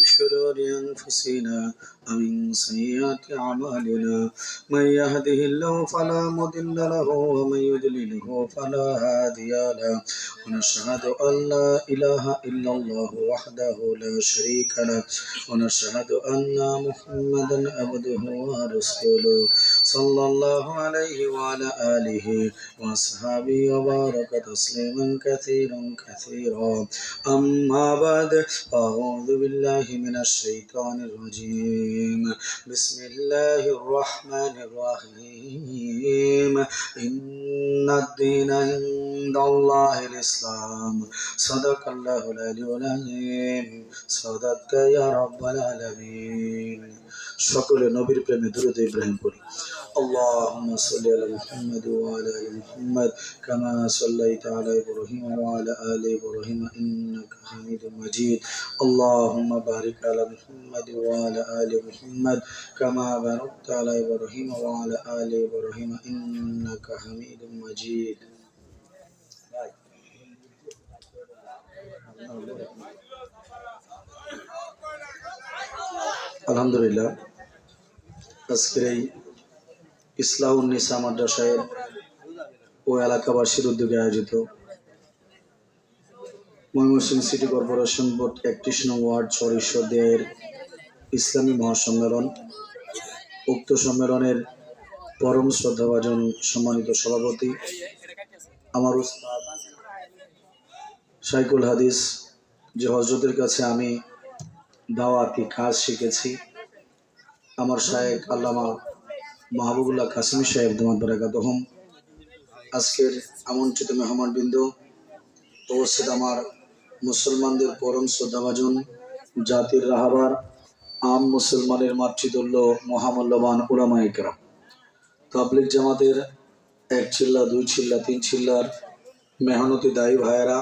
شرور أنفسنا ومن سيئات أعمالنا من يهده الله فلا مضل له ومن يضلله فلا هادي له ونشهد أن لا إله إلا الله وحده لا شريك له ونشهد أن محمدا عبده ورسوله صلى الله عليه وعلى آله وأصحابه وبارك تسليما كثيرا كثيرا أما بعد أعوذ بالله من الشيطان الرجيم بسم الله الرحمن الرحيم إن الدين عند الله الإسلام صدق الله العلي العظيم صدق يا رب العالمين সকলে নবীর প্রেমে দুরূদ ইব্রাহিম পড়ি اللهم صل على محمد وعلى آل محمد كما صليت على إبراهيم وعلى آل إبراهيم إنك حميد مجيد اللهم بارك على محمد وعلى آل محمد كما باركت على إبراهيم وعلى آل إبراهيم إنك حميد مجيد আলহামদুলিল্লাহ আজকের এই ইসলাহুন্নিসা মাদ্রাসায়ের ও এলাকাবাসীর উদ্যোগে আয়োজিত ময়মনসিংহ সিটি কর্পোরেশন বোর্ড 31 নং ওয়ার্ড সরিষাদের ইসলামী মহাসম্মেলন। উক্ত সম্মেলনের পরম শ্রদ্ধাভাজন সম্মানিত সভাপতি আমার উস্তাদ শাইখুল হাদিস, যে হযরতের কাছে আমি দাওয়াতি কাজ শিখেছি, আমার শায়েখ আল্লামা মাহবুবুল্লাহ কাসেমি সাহেব দামাত বারাকাতুহুম, আজকের আমন্ত্রিত মেহমানবৃন্দ, উপস্থিত আমার মুসলমানদের পরম শ্রদ্ধাভাজন জাতির রাহাবার আম মুসলমানের মাতৃতুল্য মহামূল্যবান উলামায়ে কেরাম, তাবলীগ জামাতের 1 চিল্লা 2 চিল্লা 3 চিল্লার মেহনতি দায়ী ভাইয়েরা,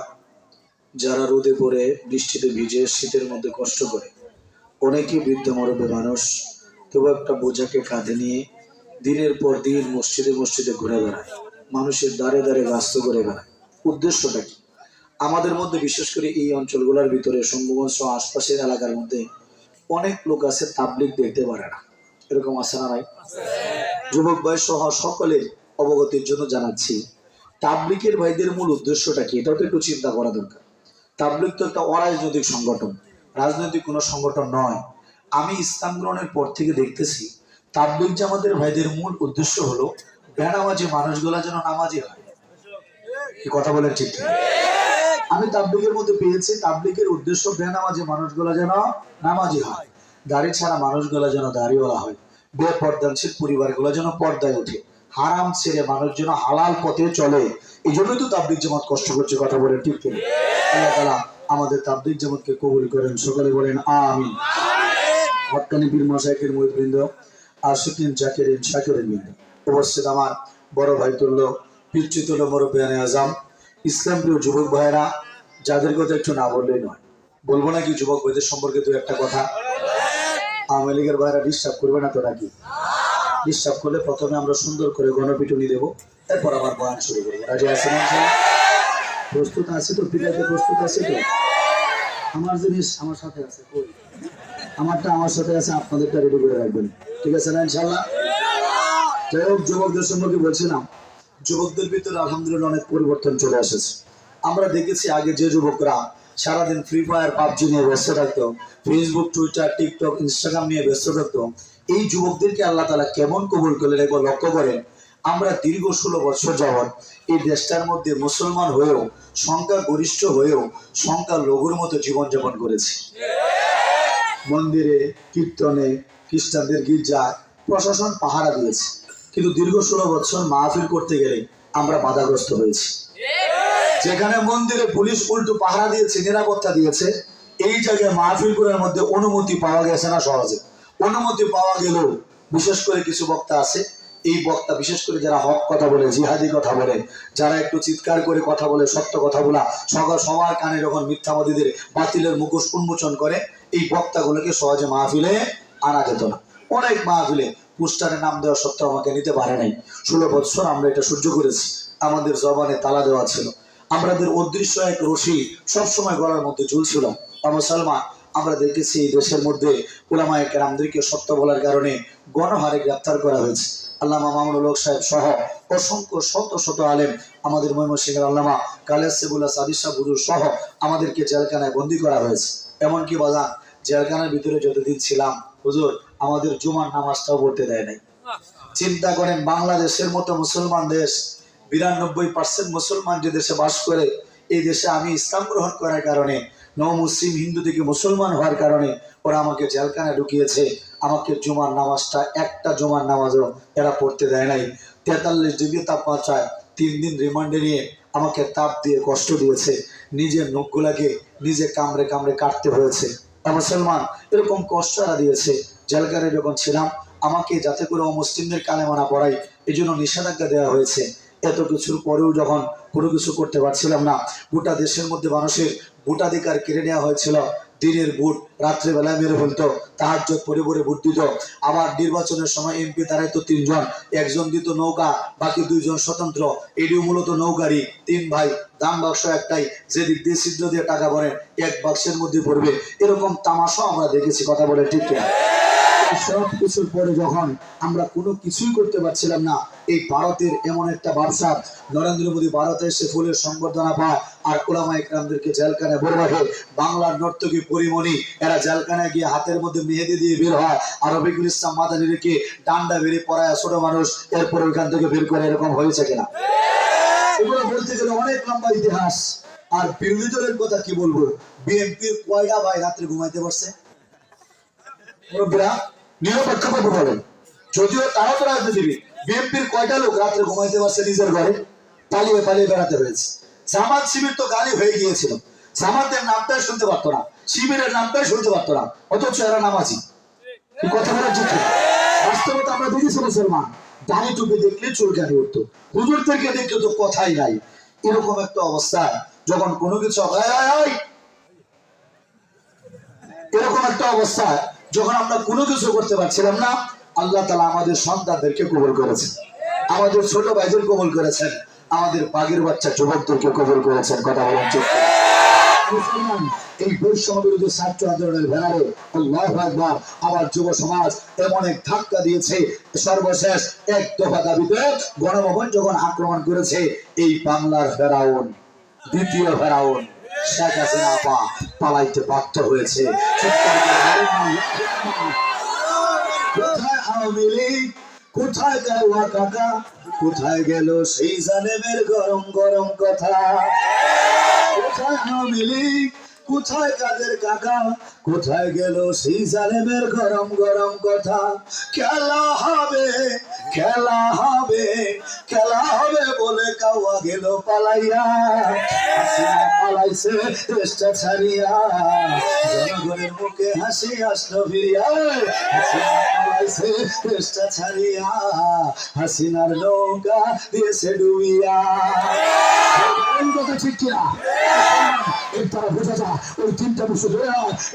যারা রোদে পড়ে বৃষ্টিতে ভিজে শীতের মধ্যে কষ্ট করে, অনেকেই বৃদ্ধ মুরব্বী মানুষ, তবু একটা বোঝাকে কাঁধে নিয়ে দিনের পর দিন মসজিদে মসজিদে ঘুরে বেড়ায়, মানুষের দ্বারে দ্বারে ব্যস্ত করে বেড়ায়। উদ্দেশ্যটা কি? আমাদের মধ্যে বিশেষ করে এই অঞ্চলগুলোর ভিতরে শম্ভুগঞ্জ সহ আশপাশের এলাকার মধ্যে অনেক লোক আছে তাবলীগ দেখতে পারে না, এরকম আছে না নাই? যুবক ভাই সহ সকলের অবগতির জন্য জানাচ্ছি, তাবলীগের ভাইদের মূল উদ্দেশ্যটা কি, এটাও তো একটু চিন্তা করা দরকার। তাবলীগ তো একটা অরাজনৈতিক সংগঠন, রাজনৈতিক কোনো সংগঠন নয়। আমি ইসলাম গ্রহণের পর থেকে দেখতেছি তাবলীগ জামাতের ভাইদের মূল উদ্দেশ্য হলো বেনামাজি মানুষগুলা যেন নামাজি হয়। এই কথা বলেন ঠিক? আমি তাবলীগের মধ্যে পেয়েছি তাবলীগের উদ্দেশ্য বেনামাজি মানুষগুলা যেন নামাজি হয়, দাড়ি ছাড়া মানুষগুলা যেন দাড়িওয়ালা হয়, বেপর্দাশীল পরিবারগুলো যেন পর্দায় ওঠে, হারাম ছেড়ে মানুষ যেন হালাল পথে চলে। এই জন্যই তো তাবলীগ জামাত কষ্ট করছে। কথা বলেন ঠিক কিনা? আল্লাহ তাআলা আমাদের তাবলীগ জামাতকে কবুল করেন, সকলে বলেন আমিন। হক্কানি পীর মাশায়েখের মুরিদবৃন্দ, আশিকিন জাকিরিন শাকিরিন বৃন্দ, উপস্থিত আমার বড় ভাই তুল্য পিতৃতুল্য মুরব্বিয়ানে আজম, ইসলাম প্রিয় যুবক ভাইয়েরা, যাদের কথা একটু না বললেই নয়। বলবো নাকি যুবক ভাইদের সম্পর্কে দু একটা কথা? আওয়ামী লীগের ভাইয়েরা ডিস্টার্ব করবে না তো নাকি? ডিস্টার্ব করলে প্রথমে আমরা সুন্দর করে গণপিটুনি দেবো, এরপর আবার বয়ান শুরু করবো। রাজি আছেন? প্রস্তুত আছে তো? পিটাইতে প্রস্তুত আছে তো? আমার জিনিস আমার সাথে আছে, আমারটা আমার সাথে আছে, আপনাদেরটা রেডি করে রাখবেন, ঠিক আছে না ইনশাআল্লাহ? যাই হোক, যুবকদের সম্পর্কে বলছিলাম, যুবকদের ভিতরে আলহামদুলিল্লাহ অনেক পরিবর্তন চলে এসেছে। আমরা দেখেছি আগে যে যুবকরা সারাদিন ফ্রি ফায়ার পাবজি নিয়ে ব্যস্ত থাকতো, ফেসবুক টুইটার টিকটক ইনস্টাগ্রাম নিয়ে ব্যস্ত থাকতো, এই যুবকদেরকে আল্লাহ তাআলা কেমন কবুল করলেন একবার লক্ষ্য করেন। আমরা দীর্ঘ 16 বছর যাবৎ এই দেশটার মধ্যে মুসলমান হয়েও, সংখ্যা গরিষ্ঠ হয়েও সংখ্যা লঘুর মতো জীবনযাপন করেছি। মন্দিরে কীর্তনে খ্রিস্টানদের গির্জায় প্রশাসন পাহারা দিয়েছে, কিন্তু দীর্ঘ 16 বছর মাহফিল করতে গেলে আমরা বাধাগ্রস্ত হয়েছি। যেখানে মন্দিরে পুলিশ উল্টো পাহারা দিয়েছে, নিরাপত্তা দিয়েছে, এই জায়গায় মাহফিল করার মধ্যে অনুমতি পাওয়া গেছে না সহজে। অনুমতি পাওয়া গেলেও বিশেষ করে কিছু বক্তা আছে, এই বক্তা বিশেষ করে যারা হক কথা বলে, জিহাদি কথা বলে, যারা একটু চিৎকার করে কথা বলে, সত্য কথা বলা, সবার কানে যখন মিথ্যাবাদীদের বাতিলের মুখোশ উন্মোচন করে, এই বক্তাগুলোকে সহজে মাহফিলে আনা যেত না। অনেক মাহফিলে পোস্টারে নাম দেওয়া সত্ত্বেও আমাকে নিতে পারে নাই। 16 বছর আমরা এটা সহ্য করেছি। আমাদের জবানে তালা দেওয়া ছিল, আমাদের অদৃশ্য এক রশি সবসময় গলার মধ্যে ঝুলছিল। মুসলমান, আমরা দেখেছি এই দেশের মধ্যে উলামায়ে কেরামদেরকে সত্য বলার কারণে গণহারে গ্রেপ্তার করা হয়েছে। আল্লামা মামুনুল হক সাহেব সহ অসংখ্য শত শত আলেম, আমাদের ময়মনসিংহের আল্লামা কালেসেবুল্লাহ সাদিক সাহেব হুজুর সহ আমাদেরকে জেলখানায় বন্দী করা হয়েছে। এমনকি বাজান জেলখানার ভিতরে যতদিন ছিলাম হুজুর আমাদের জুমার নামাজটাও পড়তে দেয় নাই। চিন্তা করেন, বাংলাদেশের মতো মুসলমান দেশ, 92% মুসলমান যে দেশে বাস করে, এই দেশে আমি ইসলাম গ্রহণ করার কারণে, মুসলিম হিন্দু থেকে মুসলমান হওয়ার কারণে ওরা আমাকে জেলখানায় ঢুকিয়েছে। আমাকে জুমার নামাজটা, একটা জুমার নামাজও এরা পড়তে দেয় নাই। 43 ডিগ্রি তাপমাত্রায় 3 দিন রিমান্ডে নিয়ে আমাকে তাপ দিয়ে কষ্ট দিয়েছে। নিজের নখগুলাকে নিজে কামড়ে কামড়ে কাটতে হয়েছে। মুসলমান এরকম কষ্ট এরা দিয়েছে। জেলখানায় যখন ছিলাম আমাকে যাতে করে অমুসলিমদের কালেমা না পড়াই এই জন্য নিষেধাজ্ঞা দেওয়া হয়েছে। এত কিছুর পরেও যখন কোনো কিছু করতে পারছিলাম না, গোটা দেশের মধ্যে মানুষের ভোটাধিকার কেড়ে নেওয়া হয়েছিল। দিনের ভোট রাত্রেবেলায় মেরে ফেলতো, তাহাজ্জুদ পড়ে পড়ে ভোট দিত। আবার নির্বাচনের সময় এমপি দাঁড়াইতো 3 জন, একজন দিত নৌকা, বাকি 2 জন স্বতন্ত্র। এটিও মূলত নৌকারই 3 ভাই, দাম বাক্স একটাই, যেদিক দিয়ে ছিদ্র দিয়ে টাকা ভরেন এক বাক্সের মধ্যে পড়বে। এরকম তামাশা আমরা দেখেছি, কথা বলে ঠিক কিনা? সব কিছুর পরে যখন আমরা কোনো কিছুই করতে পারছিলাম না, এই ভারতের এমন একটা ব্যবসা, নরেন্দ্র মোদী ভারতে এসে ফুলের সংবর্ধনা পায় আর উলামায়ে কেরামদেরকে জেলখানায় ভরে রাখে। বাংলার নর্তকী পরিমণি এরা জেলখানায় গিয়ে হাতের মধ্যে মেহেদি দিয়ে বের হয়, আর রফিকুল ইসলাম মাদানী রেখে ডান্ডা বেরিয়ে পড়ায় ছোট মানুষ, এরপর ওইখান থেকে বের করে। এরকম হয়েছে কিনা? এগুলো বলতে গেলে অনেক লম্বা ইতিহাস। আর বিরোধী দলের কথা কি বলবো, বিএনপির কয়টা ভাই রাত্রে ঘুমাইতে পারছে? নিরপেক্ষভাবে বলেন, যদিও তারা তো রাজনীতিবিদ, বিএনপির কয়টা লোক রাত্রে ঘুমাইতে পারছে নিজের ঘরে? পালিয়ে পালিয়ে বেড়াতে হয়েছে। জামাত শিবির তো গালি হয়ে গিয়েছিল, জামাতের নামটাই শুনতে পারতো না, শিবিরের নামটাই শুনতে পারতো না, অথচ এরা নামাজি। কথা বলার ঠিক না? বাস্তবতা আমরা দেখেছি, মুসলমান দাড়ি টুপি দেখলে চুলকানি উঠতো, হুজুর থেকে দেখলে তো কথাই নাই। এরকম একটা অবস্থায় যখন কোনো কিছু এরকম একটা অবস্থায় যখন আমরা কোনো কিছু করতে পারছিলাম না, আল্লাহ তাআলা আমাদের সন্তানদেরকে কবুল করেছেন, আমাদের ছোট ভাইদের কবুল করেছেন, আমাদের বাগের বাচ্চা যুবকদেরকে কবুল করেছেন। কথা বলার ঠিক মুসলমান এই বৈষম্য বিরোধী ছাত্র আন্দোলনের ব্যানারে আল্লাহু আকবার আবার যুব সমাজ এমন এক ধাক্কা দিয়েছে, সর্বশেষ এক দফা দাবিতে গণভবন যখন আক্রমণ করেছে, এই বাংলার ফেরাউন, দ্বিতীয় ফেরাউন শেখ হাসিনা পালাইতে বাধ্য হয়েছে। কোথায় আওয়ামী লীগ, কোথায় গেল কাকা, কোথায় গেল সেই জালেমের গরম গরম কথা? কোথায় আওয়ামী লীগ, কোথায় কাদের কাকা, কোথায় গেল সেই জালেমের গরম গরম কথা? খেলা হবে, খেলা হবে, খেলা হবে বলে কাওয়া গেল পালাইয়া, হাসিনা পালাইছে দেশটা ছাড়িয়া, জনগণের মুখে হাসি আসলো ফিরিয়া, হাসিনা পালাইছে দেশটা ছাড়িয়া, হাসিনার নৌকা দিয়েছে ডুবিয়া। কথা ঠিক কিনা? এর দ্বারা বোঝা যায় ওই 3টা বছর ধরে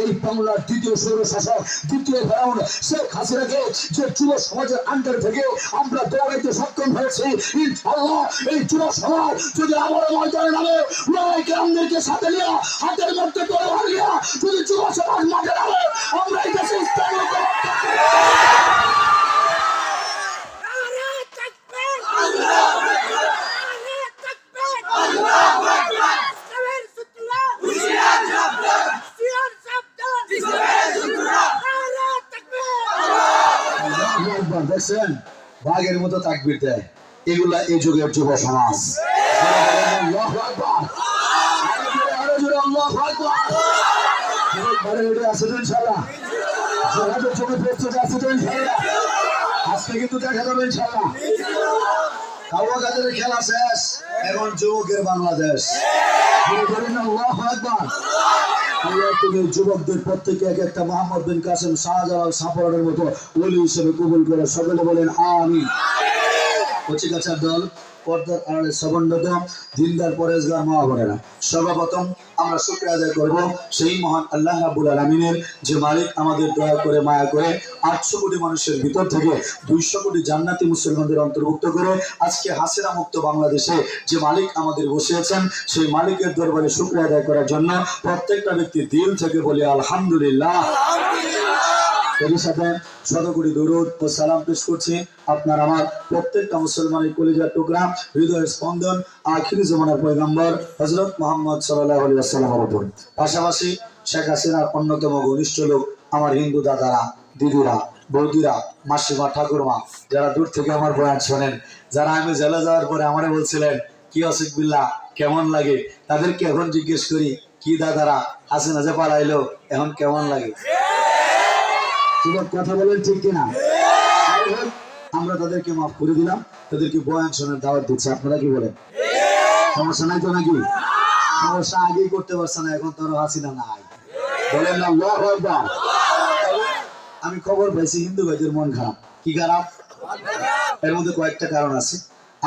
এই বাংলার দ্বিতীয় স্বৈরশাসক, দ্বিতীয় ফেরাউন শেখ হাসিনাকে যে যুব সমাজের আন্ডার থেকে আমরা দৌড়াইতে সক্ষম হয়েছি, ইনশাআল্লাহ এই যুব সমাজ যদি আবার ময়দানে নামে, উলামায়ে কেরামদেরকে সাথে নিয়ে হাতের মধ্যে তলোয়ার নিয়ে যদি যুব সমাজ মাঠে নামে, আমরা এই দেশে ইসলামের দেখছেন বাঘের মতো তাকবীর দেয়, এগুলা এই যুগের যুব সমাজ। আজকে কিন্তু দেখা যাবে ইনশাআল্লাহ। কাওয়া কাদের খেলা শেষ, এখন যুবকের বাংলাদেশ। তুমি যুবকদের প্রত্যেকে এক একটা মোহাম্মদ বিন কাসেম, শাহজালাল, সাফওয়ানের মতো ওলি হিসেবে কবুল করে সকলে বলেন আমিন। কচিকাচার দল পর্দার আড়ালে সমন্বিত দিনদার পরেশগার মা বোনেরা, সর্বপ্রথম আমরা শুকরিয়া আদায় করব সেই মহান আল্লাহ রাব্বুল আলামিনের, যে মালিক আমাদের দয়া করে মায়া করে 800 কোটি মানুষের ভিতর থেকে 200 কোটি জান্নাতি মুসলমানদের অন্তর্ভুক্ত করে আজকে হাসিনা মুক্ত বাংলাদেশে যে মালিক আমাদের বসিয়েছেন, সেই মালিকের দরবারে শুকরিয়া আদায় করার জন্য প্রত্যেকটা ব্যক্তি দিল থেকে বলি আলহামদুলিল্লাহ। এর সাথে শতকোটি দরুদ ও সালাম পেশ করছি আপনার আমার প্রত্যেকটা মুসলমানের কলিজার টুকরা, হৃদয়ের স্পন্দন, আখিরি জমানার পয়গম্বর হযরত মুহাম্মদ সাল্লাল্লাহু আলাইহি ওয়াসাল্লামের উপর। পাশাপাশি শেখ হাসিনার অন্যতম ঘনিষ্ঠ লোক আমার হিন্দু দাদারা, দিদিরা, বৌদিরা, মাসিমা, ঠাকুরমা, যারা দূর থেকে আমার বয়ান শোনেন, যারা আমি জেলে যাওয়ার পরে আমারে বলছিলেন কি অসিক বিল্লাহ কেমন লাগে, তাদেরকে এখন জিজ্ঞেস করি কি দাদারা হাসিনা যে পালাইলো এখন কেমন লাগে? কথা বলেন ঠিক কিনা? আমরা তাদেরকে মাফ করে দিলাম, তাদেরকে বয়ান শোনার দাওয়াত দিচ্ছি। আপনারা কি বলেন? সমস্যা নাই তো নাকি? সমস্যা আগেই করতে পারছে না, এখন তোর হাসিনা নাই, বলেন না আল্লাহু আকবার। আমি খবর পাইছি হিন্দু ভাইদের মন খারাপ। কি খারাপ? এর মধ্যে কয়েকটা কারণ আছে।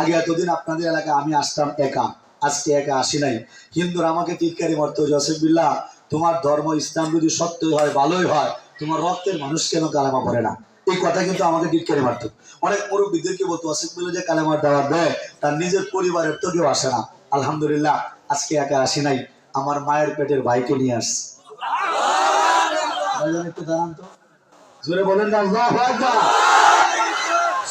আগে এতদিন আপনাদের এলাকায় আমি আসতাম একা, আজকে একা আসি নাই। হিন্দুরা আমাকে টিটকারি মারতো, জসিম বিল্লাহ তোমার ধর্ম ইসলাম যদি সত্যই হয় ভালোই হয়, তোমার রক্তের মানুষ কেন কালেমা পড়ে না? এই কথা কিন্তু আমাকে টিটকারি মারতো। অনেক মুরব্বীদেরকে বলতো ওয়াসিক বিল্লাহ যে কালেমার দাওয়াত দেয় তার নিজের পরিবারের তো কেউ আসে না। আলহামদুলিল্লাহ আজকে একা আসি নাই, আমার মায়ের পেটের ভাইকে নিয়ে আসছি। একটু দাঁড়ান তো, জোরে বলেন না আল্লাহু আকবার।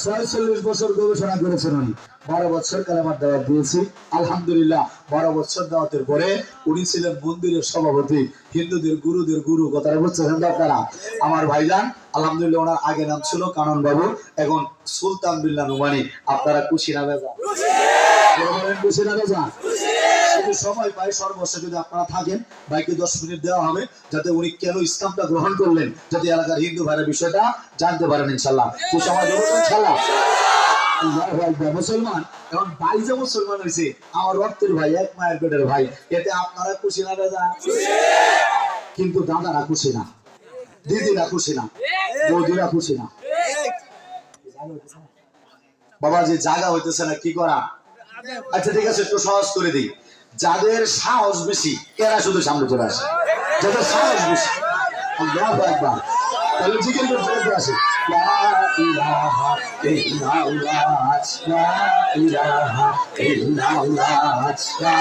46 বছর গবেষণা করেছেন উনি, 12 বছর কালেমার দাওয়াত দিয়েছি। আলহামদুলিল্লাহ 12 বছর দাওয়াতের পরে উনি ছিলেন মন্দিরের সভাপতি, হিন্দুদের গুরুদের গুরু। কথাটা বুঝছেন আপনারা? আমার ভাইজান আলহামদুলিল্লাহ, ওনার আগে নাম ছিল কানন বাবু, এখন সুলতান বিল্লাহ নোমানী। আপনারা খুশি না বেজা? খুশি না বেজা? সময় পাই সর্বস্ব যদি আপনারা থাকেন, ভাইকে 10 মিনিট দেওয়া হবে যাতে উনি কেন ইসলামটা গ্রহণ করলেন, যাতে এলাকার হিন্দু ভাইয়ের বিষয়টা জানতে পারেন ইনশাল্লাহ। তো সময় দেবো ইনশাল্লাহ। মুসলমান এখন ভাই যে মুসলমান হয়েছে, আমার রক্তের ভাই, এক মায়ের পেটের ভাই, এতে আপনারা খুশি না বেজা? কিন্তু দাদারা খুশি না, দিদিরা খুশি না, বৌদিরা খুশি না। বাবা যে জায়গা হইতেছে না, কি করা? আচ্ছা ঠিক আছে, একটু সহজ করে দিই। যাদের সাহস বেশি এরা শুধু সামনে চলে আসে, যাদের সাহস বেশি। আল্লাহু আকবার। তাহলে জিকির করতে আসে, লা ইলাহা ইল্লাল্লাহ, লা ইলাহা ইল্লাল্লাহ, লা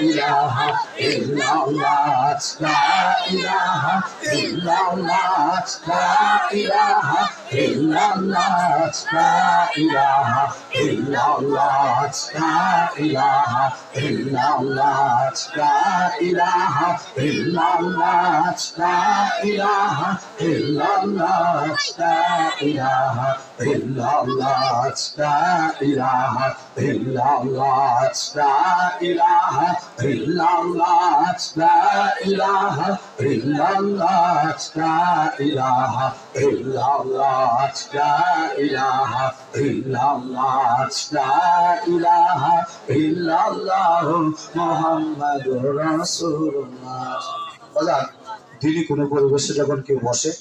ইলাহা ইল্লাল্লাহ, লা ইলাহা ইল্লাল্লাহ, লা ইলাহা ইল্লাল্লাহ, লা ইলাহা ইল্লাল্লাহ, লা ইলাহা ইল্লাল্লাহ, লা ইলাহা ইল্লাল্লাহ, লা ইলাহা ইল্লাল্লাহ, লা ইলাহা ইল্লাল্লাহ, লা ইলাহা ইল্লাল্লাহ, লা ইলাহা ইল্লাল্লাহ, লা ইলাহা ইল্লাল্লাহ, লা ইলাহা ইল্লাল্লাহ, লা ইলাহা ইল্লাল্লাহ, লা ইলাহা ইল্লাল্লাহ মুহাম্মাদুর রাসূলুল্লাহ। দিনই কোনো পরিবেশে যখন কেউ বসে,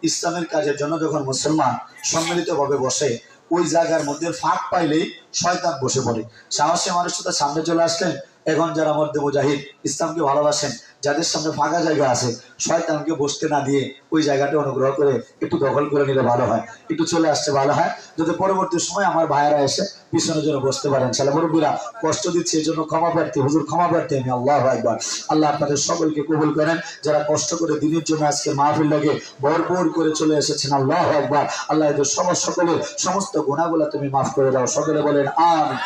ইসলামের কাজের জন্য যখন মুসলমান সম্মিলিতভাবে বসে, ওই জায়গার মধ্যে ফাঁক পাইলেই শয়তান বসে পড়ে। সাহসী মানুষ তো সামনে চলে আসলেন। এখন যারা মধ্যে মুজাহিদ ইসলামকে ভালোবাসেন, যাদের সামনে ফাঁকা জায়গা আছে, শয়তানকে বসতে না দিয়ে ওই জায়গাটা অনুগ্রহ করে একটু দখল করে নিলে ভালো হয়, একটু চলে আসতে ভালো হয়, যাতে পরবর্তী সময় আমার ভাইয়েরা এসে পিছনের জন্য বসতে পারেন। সালা মুরব্বীরা কষ্ট দিচ্ছে, এই জন্য ক্ষমা প্রার্থী, হুজুর ক্ষমা প্রার্থী আমি। আল্লাহু আকবার। আল্লাহ আপনাদের সকলকে কবুল করেন, যারা কষ্ট করে দিনের জন্য আজকে মাহফিল লাগে ভরপুর করে চলে এসেছেন। আল্লাহু আকবার। আল্লাহ এদের সকলের সমস্ত গুনাহগুলো তুমি মাফ করে দাও, সকলে বলেন আমিন।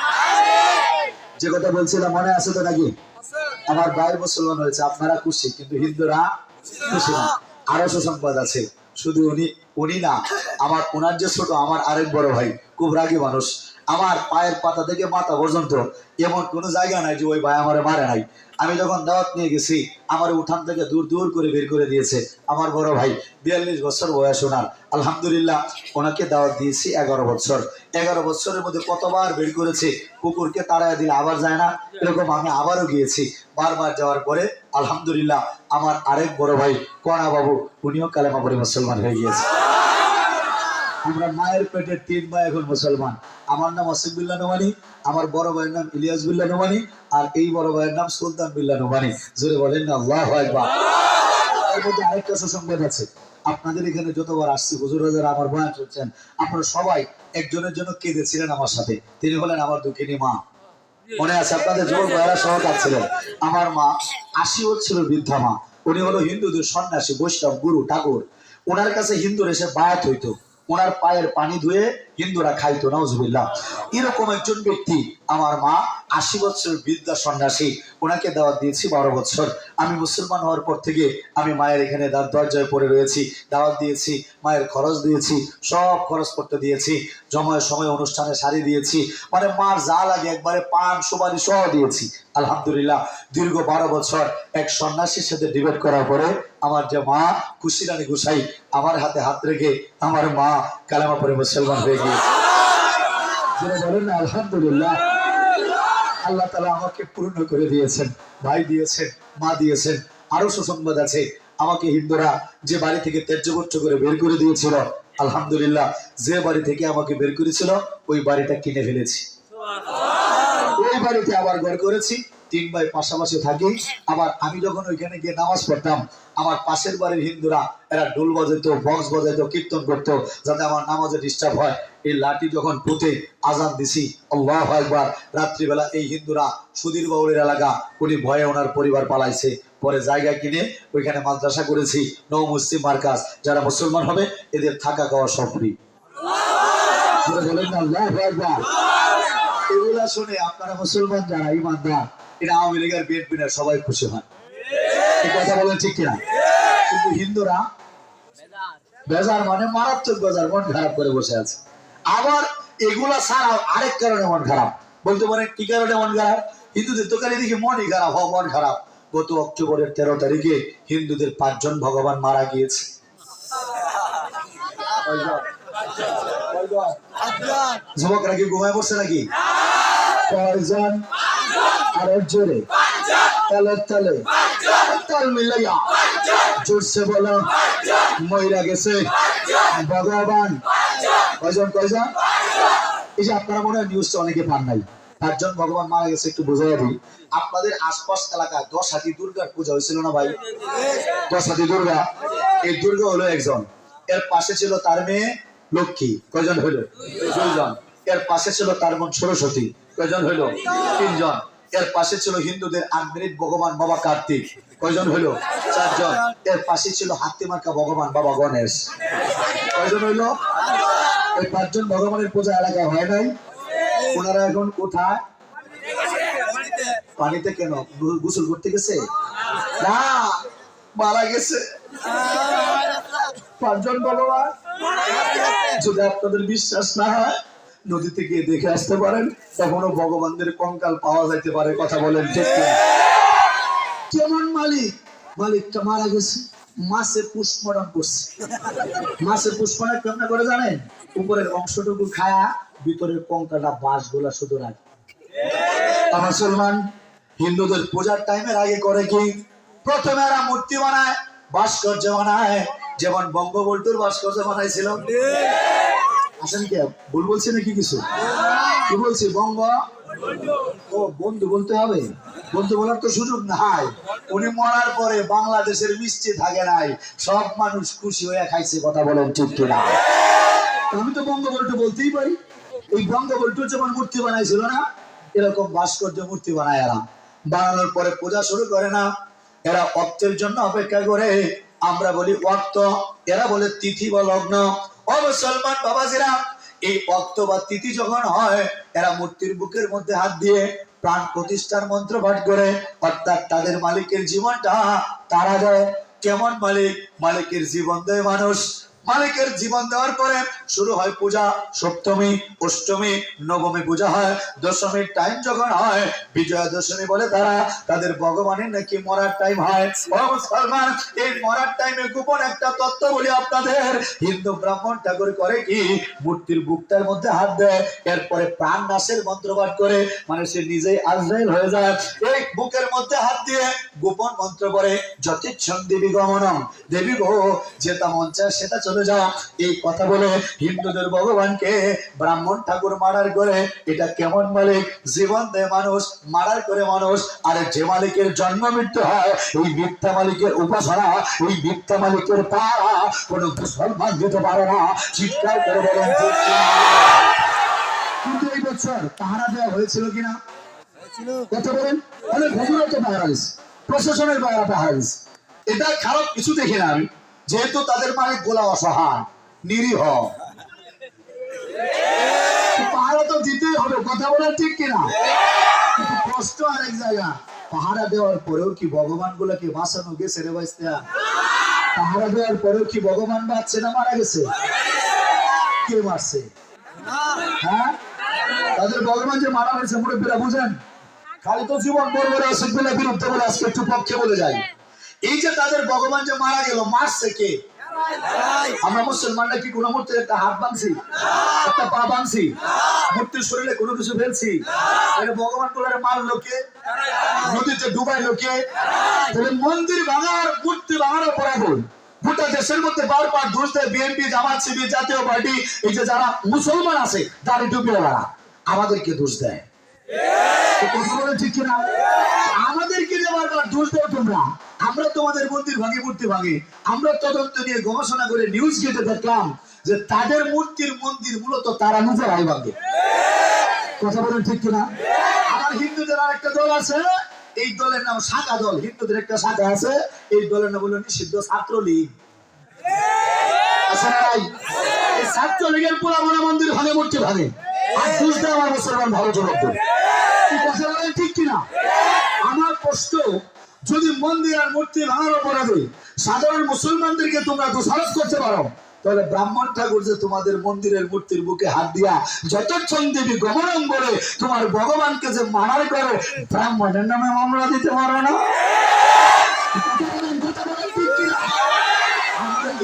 যে কথা বলছিলাম মনে আছে তো নাকি? আমার ভাই মুসলমান হয়েছে, আপনারা খুশি, কিন্তু হিন্দুরা খুশি না। আরো সুসংবাদ আছে, শুধু উনি না, আমার ওনার যে ছোট আমার আরেক বড় ভাই খুব রাগী মানুষ, আমার পায়ের পাতা থেকে মাথা পর্যন্ত এমন কোনো জায়গা নাই যে ওই ভাই আমারে মারে নাই। আমি যখন দাওয়াত নিয়ে গেছি, আমার উঠান থেকে দূর দূর করে বের করে দিয়েছে আমার বড় ভাই, 42 বছর বয়স ওনার। আলহামদুলিল্লাহ ওনাকে দাওয়াত দিয়েছি 11 বছর। 11 বছরের মধ্যে কতবার বের করেছে, কুকুরকে তাড়ায় দিলে আবার যায় না, এরকম আমি আবারও গিয়েছি। বারবার যাওয়ার পরে আলহামদুলিল্লাহ আমার আরেক বড় ভাই কণা বাবু, উনিও কালেমা পড়ে মুসলমান হয়ে গিয়েছে। আমরা মায়ের পেটের 3 ভাই এখন মুসলমান। আমার নাম আসিফ বিল্লাহ নোমানী, আমার বড় ভাইয়ের নাম ইলিয়াস বিল্লাহ নোমানী, আর এই বড় ভাইয়ের নাম সুলতান বিল্লাহ নোমানী। জোরে বলেন না আল্লাহু আকবার। এর মধ্যে আরেকটা সুসংবাদ আছে, আপনাদের এখানে যতবার আসছি হুজুররা যারা আমার বয়ান শুনছেন, আপনারা সবাই একজনের জন্য কেঁদেছিলেন আমার সাথে। তিনি হলেন আমার দুঃখিনী মা। মনে আছে আপনাদের যুবক ভাইয়েরা সহ কাঁদছিলেন। আমার মা 80 বছরের বৃদ্ধা মা। উনি হলো হিন্দুদের সন্ন্যাসী, বৈষ্ণব, গুরু, ঠাকুর। ওনার কাছে হিন্দুর এসে বায়াত হইতো, ওনার পায়ের পানি ধুয়ে হিন্দুরা খাইতো, নাউজুবিল্লাহ। এরকম একজন ব্যক্তি আমার মা, 80 বছরের বৃদ্ধা সন্ন্যাসী। ওনাকে দাওয়াত দিয়েছি 12 বছর। আমি মুসলমান হওয়ার পর থেকে আমি মায়ের এখানে দরজায় পড়ে রয়েছি, দাওয়াত দিয়েছি, মায়ের খরচ দিয়েছি, সব খরচ করতে দিয়েছি, জমায় সময় অনুষ্ঠানে শাড়ি দিয়েছি, মানে মার যা লাগে একবারে পান সুপারি সহ দিয়েছি। আলহামদুলিল্লাহ দীর্ঘ 12 বছর এক সন্ন্যাসীর সাথে ডিবেট করার পরে আমার যে মা খুশি রানী গোসাই আমার হাতে হাত রেখে আমার মা কালেমা পড়ে মুসলমান হয়ে গিয়েছে। বলেন না আলহামদুলিল্লাহ। আল্লাহ তাআলা আমাকে পূর্ণ করে দিয়েছেন, ভাই দিয়েছেন, মা দিয়েছেন। আরো সুসংবাদ আছে, আমাকে হিন্দুরা যে বাড়ি থেকে ত্যায্যবর্জ্য করে বের করে দিয়েছিল, আলহামদুলিল্লাহ যে বাড়ি থেকে আমাকে বের করেছিল ওই বাড়িটা কিনে ফেলেছি। ওই বাড়িতে আবার ঘর করেছি, 3 ভাই পাশাপাশি থাকি। আবার আমি যখন ওইখানে গিয়ে নামাজ পড়তাম, আমার পাশের বাড়ির হিন্দুরা এরা ঢোল বাজাইতো, বক্স বাজাইতো, কীর্তন করতো, যাতে আমার নামাজে ডিস্টার্ব হয়। এই লাঠি যখন পুঁতে আজান দিছি, আল্লাহু আকবার, রাত্রিবেলা এই হিন্দুরা সুধীর বাউলের এলাকা, উনি ভয়ে ওনার পরিবার পালাইছে। পরে জায়গা কিনে ওইখানে মাদ্রাসা করেছি, নৌ মুসলিম মার্কাজ। যারা মুসলমান হবে এদের থাকা খাওয়া সব ফ্রি। বলেন না আল্লাহু আকবার। এগুলা শুনে আপনারা মুসলমান যারা ইমানদার, এটা আওয়ামী লীগের বিএনপির সবাই খুশি হয়, এই কথা বলেন ঠিক কিনা? কিন্তু হিন্দুরা বেজার, মানে মারাত্মক বেজার, মন খারাপ করে বসে আছে। আবার এগুলা ছাড়াও আরেক কারণে মন খারাপ। বলতে পারেন কি কারণে মন খারাপ? হিন্দুদের তো খালি দেখি মনই খারাপ, মন খারাপ। গত অক্টোবরের 13 তারিখে হিন্দুদের 5 জন ভগবান মারা গিয়েছে। যুবকরা কি ঘুমায় পড়ছে নাকি? কয়জন? আর জোরে তালে তালে তাল মিলাইয়া জোরসে বলো, মইরা গেছে ভগবান। কয়জন কয়জন? এই যে আপনারা মনে হয় নিউজটা অনেকে পান নাই, 5 জন ভগবান মারা গেছে। একটু বোঝাই দিই, আপনাদের আশপাশ এলাকায় 10 হাতি দুর্গার পূজা হয়েছিল না ভাই? 10 হাতি দুর্গা, এই দুর্গা হলো একজন, এর পাশে ছিল তার মেয়ে লক্ষ্মী। কয়জন হইল? 2 জন। এর পাশে ছিল তার বোন সরস্বতী। কয়জন হইল? 3 জন। এর পাশে ছিল হিন্দুদের আনমেরিট ভগবান বাবা কার্তিক। কয়জন হইল? 4 জন। এর পাশে ছিল হাতিমার্কা ভগবান বাবা গণেশ। কয়জন হইল? এই 5 জন ভগবানের পূজা এলাকায় হয় নাই। ওনারা এখন কোথায়? পানিতে। কেন? গোসল করতে গেছে না, মারা গেছে 5 জন ভগবান। যদি আপনাদের বিশ্বাস না হয় নদীতে গিয়ে দেখে আসতে পারেন, এখনো ভগবানদের কঙ্কাল পাওয়া যাইতে পারে। কথা বলেন ঠিক কিনা? কেমন মালিক? মালিকটা মারা গেছে, মাছে পুষ্পরণ করছে। মাছে পুষ্পরণ কেমন করে জানেন? উপরের অংশটুকু খায়া ভিতরের কঙ্কালটা বাঁশ গোলা শুধু রাখে। মুসলমান হিন্দুদের পূজার টাইমের আগে করে কি? প্রথমে এরা মূর্তি বানায়, ভাস্কর্য বানায়, যেমন বঙ্গবন্ধুর ভাস্কর্য বানাইছিল। আসেন কে ভুল বলছি নাকি? কিছু কি বলছি? বঙ্গ ও বন্ধু বলতে হবে, বন্ধু বলার তো সুযোগ নাই। উনি মরার পরে বাংলাদেশের মিষ্টি থাকে নাই, সব মানুষ খুশি হয়ে খাইছে। কথা বলেন ঠিক কিনা? আমি তো বঙ্গবন্ধু বলতেই পারি। এই বঙ্গবন্ধু যেমন মূর্তি বানাইছিল না, এরকম ভাস্কর্য মূর্তি বানায় এরা। বানানোর পরে পূজা শুরু করে না, এরা অক্তের জন্য অপেক্ষা করে। আমরা বলি অক্ত, এরা বলে তিথি বা লগ্ন। ও মুসলমান বাবাজিরা, এই অক্ত বা তিথি যখন হয়, এরা মূর্তির বুকের মধ্যে হাত দিয়ে প্রাণ প্রতিষ্ঠার মন্ত্র পাঠ করে, অর্থাৎ তাদের মালিকের জীবনটা তারা দেয়। কেমন মালিক? মালিকের জীবন দেয় মানুষ। মালিকের জীবন দেওয়ার পরে শুরু হয় পূজা। সপ্তমী, অষ্টমী, নবমী পূজা হয়। দশমীর টাইম যখন হয়, বিজয়া দশমী বলে তারা, তাদের ভগবানের নাকি মরার টাইম হয়। ও মুসলমান, এই মরার টাইমে গোপন একটা তত্ত্ব বলি আপনাদের। হিন্দু ব্রাহ্মণ ঠাকুর করে কি? মূর্তির বুকটার মধ্যে হাত দেয়, এরপরে প্রাণ নাশের মন্ত্র পাঠ করে, মানে সে নিজেই আজরাইল হয়ে যায়। এই বুকের মধ্যে হাত দিয়ে গোপন মন্ত্র পড়ে, যতিচ্ছন্দি বিগমনম, দেবী গো যেটা মন চায় সেটা চলে যাও। এই কথা বলে হিন্দুদের ভগবানকে ব্রাহ্মণ ঠাকুর মার্ডার করে। এটা কেমন মালিক? জীবন দেয় মানুষ, মার্ডার করে মানুষ। আর যে মালিকের জন্ম মৃত্যু হয়, এই মিথ্যা মালিকের উপাসনা, এই মিথ্যা মালিকের পাড়া কোনো মুসলমান দিতে পারে না। চিৎকার করে বলেন ঠিক কিনা? কিন্তু এই বছর পাহারা দেওয়া হয়েছিল কিনা? কথা বলেন। অনেক হুজুরও তো পাহারা দিচ্ছে, প্রশাসনের পাহারা দিচ্ছে। এটা খারাপ কিছু দেখি না আমি, যেহেতু তাদের মালিক গোলা অসহায় নিরীহ, পাহারা তো দিতেই হবে। কথা বলেন ঠিক কিনা? কিন্তু কষ্ট আরেক জায়গা, পাহারা দেওয়ার পরেও কি ভগবান গুলাকে বাঁচানো গেছে রে ভাইস্তা? পাহারা দেওয়ার পরেও কি ভগবান বাঁচছে না মারা গেছে? কে মারছে? হ্যাঁ, তাদের ভগবান যে মারা হয়েছে মুরব্বীরা বুঝেন। খালি তো জীবন বর্বরে অসুখ বলে বিরুদ্ধে বলে আজকে একটু পক্ষে বলে যায়। এই যে তাদের ভগবান যে মারা গেল, মারছে কে? আমরা মুসলমানরা কি কোনো মূর্তির একটা হাত ভাঙছি, একটা পা ভাঙছি, মূর্তির শরীরে কোনো কিছু ফেলছি? ভগবান গুলারে মারলো কে? নদীতে ডুবাইলো কে? তাহলে মন্দির ভাঙার, মূর্তি ভাঙার অপরাধ গোটা দেশের মধ্যে বারবার দোষ দেয় বিএনপি, জামাত, শিবির, জাতীয় পার্টি। এই যে যারা মুসলমান আছে দাড়ি টুপিওয়ালা, আমাদেরকে দোষ দেয়। কথা বলেন ঠিক কিনা? আমাদেরকে যে বারবার দোষ দেয় তোমরা, আমরা তোমাদের মন্দির ভাঙি, মূর্তি ভাঙি। আমরা তদন্ত নিয়ে গবেষণা করে নিউজ গেটে দেখলাম যে তাদের মূর্তির মন্দির মূলত তারা নিজেরাই ভাঙে। কথা বলেন ঠিক কিনা? আমার হিন্দুদের আর একটা দল আছে, এই দলের নাম শাখা দল। হিন্দুদের একটা শাখা আছে, এই দলের নাম হলো নিষিদ্ধ ছাত্রলীগ। এই ছাত্রলীগের পুরা মনে মন্দির ভাঙে, মূর্তি ভাঙে, আর দোষ দেয় আমার মুসলমান ভালো জবাব দেয়। কথা বলেন ঠিক কিনা? আমার প্রশ্ন, যদি মন্দির আর মূর্তি ভাঙার অপরাধে সাধারণ মুসলমানদেরকে তোমরা দোষারোপ করতে পারো, তাহলে ব্রাহ্মণ ঠাকুর যে তোমাদের মন্দিরের মূর্তির বুকে হাত দিয়া যতক্ষণ দেবী গমনম বলে তোমার ভগবানকে যে মানার করে, ব্রাহ্মণের নামে মামলা দিতে পারো না?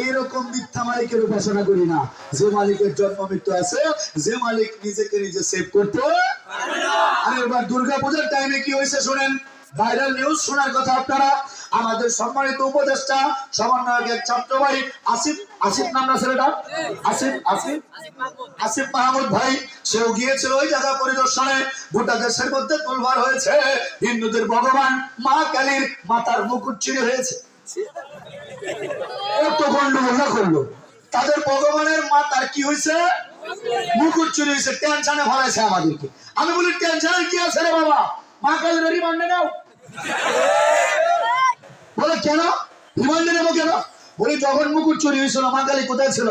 এরকম মিথ্যা মালিকের উপাসনা করি না, যে মালিকের জন্ম মৃত্যু আছে, যে মালিক নিজেকে নিজে সেভ করতে। আর এবার দুর্গাপূজার টাইমে কি হয়েছে শোনেন, ভাইরাল নিউজ শোনার কথা আপনারা। আমাদের সম্মানিত উপদেষ্টা সমন্বয়ক এক ছাত্র ভাই আসিফ নাম না ছেলেটা, আসিফ মাহমুদ ভাই, সেও গিয়েছিল ওই জায়গা পরিদর্শনে। গোটা দেশের মধ্যে তোলবার হয়েছে হিন্দুদের ভগবান মা কালীর মাতার মুকুট চুরি হয়েছে। কত গন্ডগোল না করলো, তাদের ভগবানের মাতার কি হয়েছে? মুকুট চুরি হয়েছে। টেনশনে ভরাইছে আমাদেরকে। আমি বলি টেনশনের কি আছে রে বাবা, মা কালীর রিমান্ডে নাও। বলে কেন রিমান্ডে নেবো কেন? বলি যখন মুকুট চুরি হয়েছিল মা কালী কোথায় ছিল?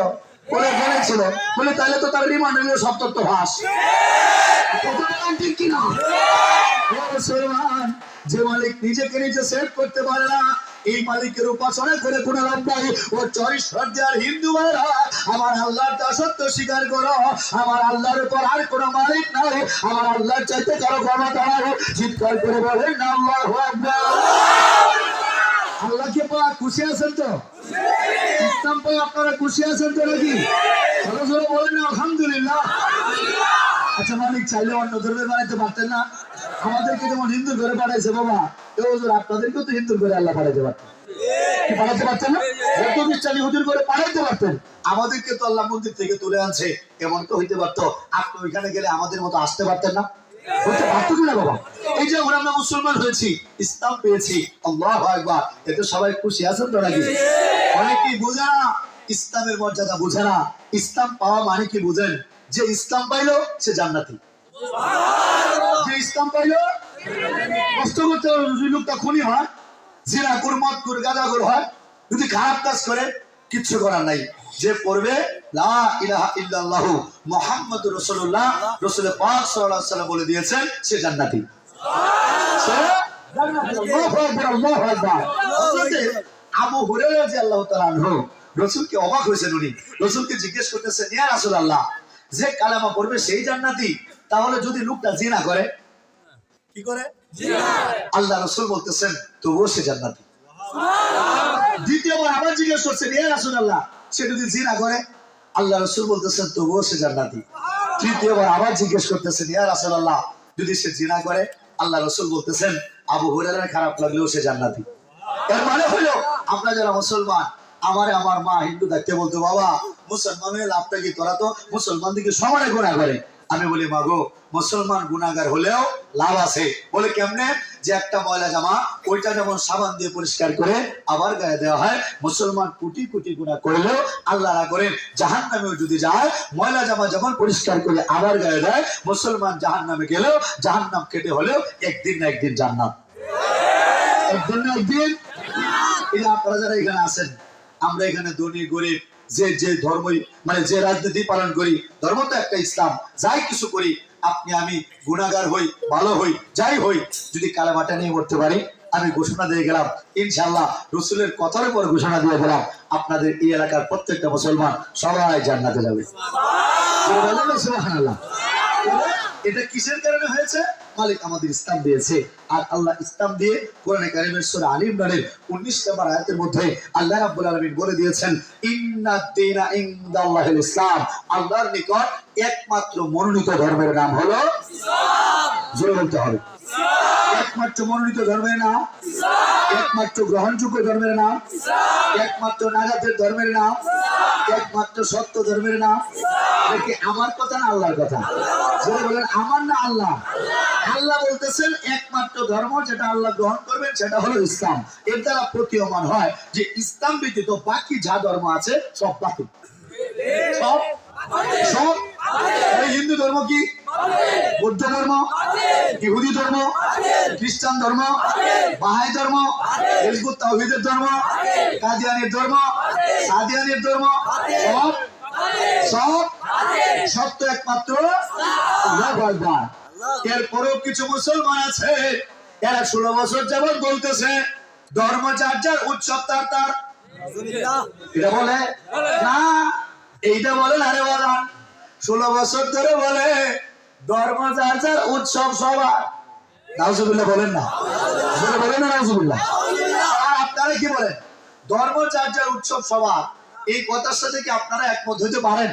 বলে এখানে ছিল। বলে তাহলে তো তার রিমান্ডে নিয়ে সব তথ্য ভাস। ঠিক কিনা? যে মালিক নিজেকে নিজে সেভ করতে পারে না, এই মালিকের উপাসনা করে কোন লাভ নাই। ও চরিশ্রদ্ধার হিন্দু ভাইরা, আমার আল্লাহর দাসত্ব স্বীকার করো। আমার আল্লাহর উপর আর কোন মালিক নাই, আমার আল্লাহর চাইতে কারো ক্ষমতা নাই। চিৎকার করে বলেন আল্লাহু আকবার। আল্লাহকে পাওয়া খুশি আছেন তো? ইসলাম পাওয়া আপনারা খুশি আছেন তো নাকি? ছোট ছোট বলেন না আলহামদুলিল্লাহ। আচ্ছা, মালিক চাইলে অন্য ধর্মের বানাইতে পারতেন না? আমাদেরকে যেমন হিন্দুর ঘরে পাঠাইছে বাবা, আপনাদেরকেও তো হিন্দুর ঘরে আল্লাহ পাঠাইতে পারতেন, পাঠাতে পারতেন না? হুজুর করে পাঠাইতে পারতেন। আমাদেরকে তো আল্লাহ মন্দির থেকে তুলে আনছে, এমন তো হইতে পারতো আপনি ওইখানে গেলে আমাদের মতো আসতে পারতেন না? বলতে পারতো কিনা বাবা? এই যে আমরা মুসলমান হয়েছি, ইসলাম পেয়েছি, আল্লাহু আকবার, এতে সবাই খুশি আছেন তো নাকি? অনেকেই বোঝে না ইসলামের মর্যাদা, বোঝে না ইসলাম পাওয়া মানে কি। বুঝেন, যে ইসলাম পাইলো সে জান্নাতি। যে ইসলাম পাইলো, কষ্ট করতে হবে। যদি লোকটা খুনি হয়, জিনাকুর, মদকুর, গাঁজাখোর হয়, যদি খারাপ কাজ করে, কিচ্ছু করার নাই। যে পড়বে লা ইলাহা ইল্লাল্লাহু মুহাম্মাদুর রাসূলুল্লাহ, রাসূল পাক সাল্লাল্লাহু আলাইহি ওয়াসাল্লাম বলে দিয়েছেন সে জান্নাতি। সে জান্নাতি। আল্লাহু আকবার, আল্লাহু আকবার। হযরত আবু হুরায়রা রাদিয়াল্লাহু তাআলা আনহু রাসূলকে অবাক হয়েছেন। উনি রাসূলকে জিজ্ঞেস করতেছেন, ইয়া রাসূলুল্লাহ, যে কালেমা পড়বে সেই জান্নাতি, তাহলে যদি লোকটা জিনা করে? কি করে? জিনা। আল্লাহ রাসূল বলতেছেন তবুও সে জান্নাতি। দ্বিতীয়বার আবার জিজ্ঞেস করছেন, ইয়া রাসূলুল্লাহ, সে যদি জিনা করে? আল্লাহ রাসূল বলতেছেন তবুও সে জান্নাতি। তৃতীয়বার আবার জিজ্ঞেস করতেছেন, ইয়া রাসূলুল্লাহ, যদি সে জিনা করে? আল্লাহ রাসূল বলতেছেন আবু হুরায়রার খারাপ লাগলেও সে জান্নাতি। এর মানে হলো আমরা যারা মুসলমান, আমারে আমার মা হিন্দু থাকতে বলতো, বাবা মুসলমান হয়ে লাভটা কি, তোরা তো মুসলমান দিকে সমানে গুনাহ করে। আমি বলি, মা গো, মুসলমান গুনাহগার হলেও লাভ আছে। বলে কেমনে? যে একটা ময়লা জামা ওইটা যেমন সাবান দিয়ে পরিষ্কার করে আবার গায়ে দেওয়া হয়, মুসলমান কোটি কোটি গুনাহ করলেও আল্লাহ না করেন জাহান্নামেও যদি যায়, ময়লা জামা যেমন পরিষ্কার করে আবার গায়ে দেয়, মুসলমান জাহান্নামে গেলেও জাহান্নাম কেটে হলেও একদিন না একদিন জান্নাত, একদিন না একদিন। এই যে আপনারা যারা এখানে আছেন, আমরা এখানে ধনী গরিব যে যে ধর্মই মানে যে রাজনীতি পালন করি, ধর্ম তো একটা ইসলাম, যাই কিছু করি, আপনি আমি গুনাহগার হই ভালো হই যাই হই, যদি কালেমাটা নিয়ে করতে পারি, আমি ঘোষণা দিয়ে গেলাম ইনশাআল্লাহ, রসুলের কথার উপর ঘোষণা দিয়ে গেলাম, আপনাদের এই এলাকার প্রত্যেকটা মুসলমান সবাই জান্নাতে যাবে। সুবহানাল্লাহ। এটা কিসের কারণে হয়েছে? মালিক আমাদের ইসলাম দিয়েছে। আর আল্লাহ ইসলাম দিয়ে কোরআনে কারীমের সূরা আলী ইমরানের 19 নম্বর আয়াতের মধ্যে আল্লাহ রাব্বুল আলামিন বলে দিয়েছেন, ইন্নাদ দীনা ইনদাল্লাহিল ইসলাম, আল্লাহর নিকট একমাত্র মনোনীত ধর্মের নাম হলো ইসলাম। জোরে বলতে হবে, একমাত্র মনোনীত ধর্মের নাম ইসলাম, একমাত্র গ্রহণযোগ্য ধর্মের নাম ইসলাম, একমাত্র নাজাতের ধর্মের নাম ইসলাম, একমাত্র সত্য ধর্মের নাম ইসলাম। দেখি আমার কথা না আল্লাহর কথা? জোরে বলেন, আমার না আল্লাহ? আল্লাহ বলতেছেন একমাত্র ধর্ম যেটা আল্লাহ গ্রহণ করবেন সেটা হলো ইসলাম। এর দ্বারা প্রতীয়মান হয় যে ইসলাম ব্যতীত বাকি যা ধর্ম আছে সব বাতিল, সব সব। হিন্দু ধর্ম কি, বৌদ্ধ ধর্ম, ইহুদি ধর্ম, খ্রিস্টান ধর্ম, বাহাই ধর্ম, হিজবুত তাওহীদের ধর্ম, কাদিয়ানীর ধর্ম, সাদিয়ানীর ধর্ম, সব সব সত্য একমাত্র আল্লাহ। এরপরেও কিছু মুসলমান আছে, এরা 16 বছর যাবত বলতেছে ধর্ম যার যার, উৎসব তার তার। এটা বলে না, এইটা বলেন, আরে বলা 16 বছর ধরে বলে ধর্ম যার যার, উৎসব সবার। নাউজুবিল্লাহ বলেন না, বলেন না নাউজুবিল্লাহ। আর আপনারা কি বলেন? ধর্ম যার যার, উৎসব সবার। এই কথার সাথে কি আপনারা একমত হইতে পারেন?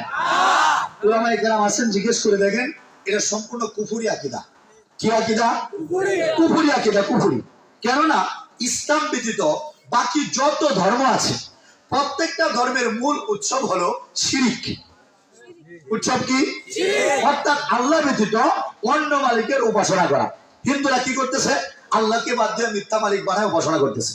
উলামায়ে কেরাম আছেন, জিজ্ঞেস করে দেখেন, এটা সম্পূর্ণ কুফরি আকীদা। কি আকীদা? কুফরি আকীদা, কুফরি। কেননা ইসলাম ব্যতীত বাকি যত ধর্ম আছে প্রত্যেকটা ধর্মের মূল উৎসব হলো শিরিক। উৎসব কি? অর্থাৎ আল্লাহ ব্যতীত অন্য মালিকের উপাসনা করা। হিন্দুরা কি করতেছে? আল্লাহকে বাদ দিয়ে মিথ্যা মালিক বানায় উপাসনা করতেছে।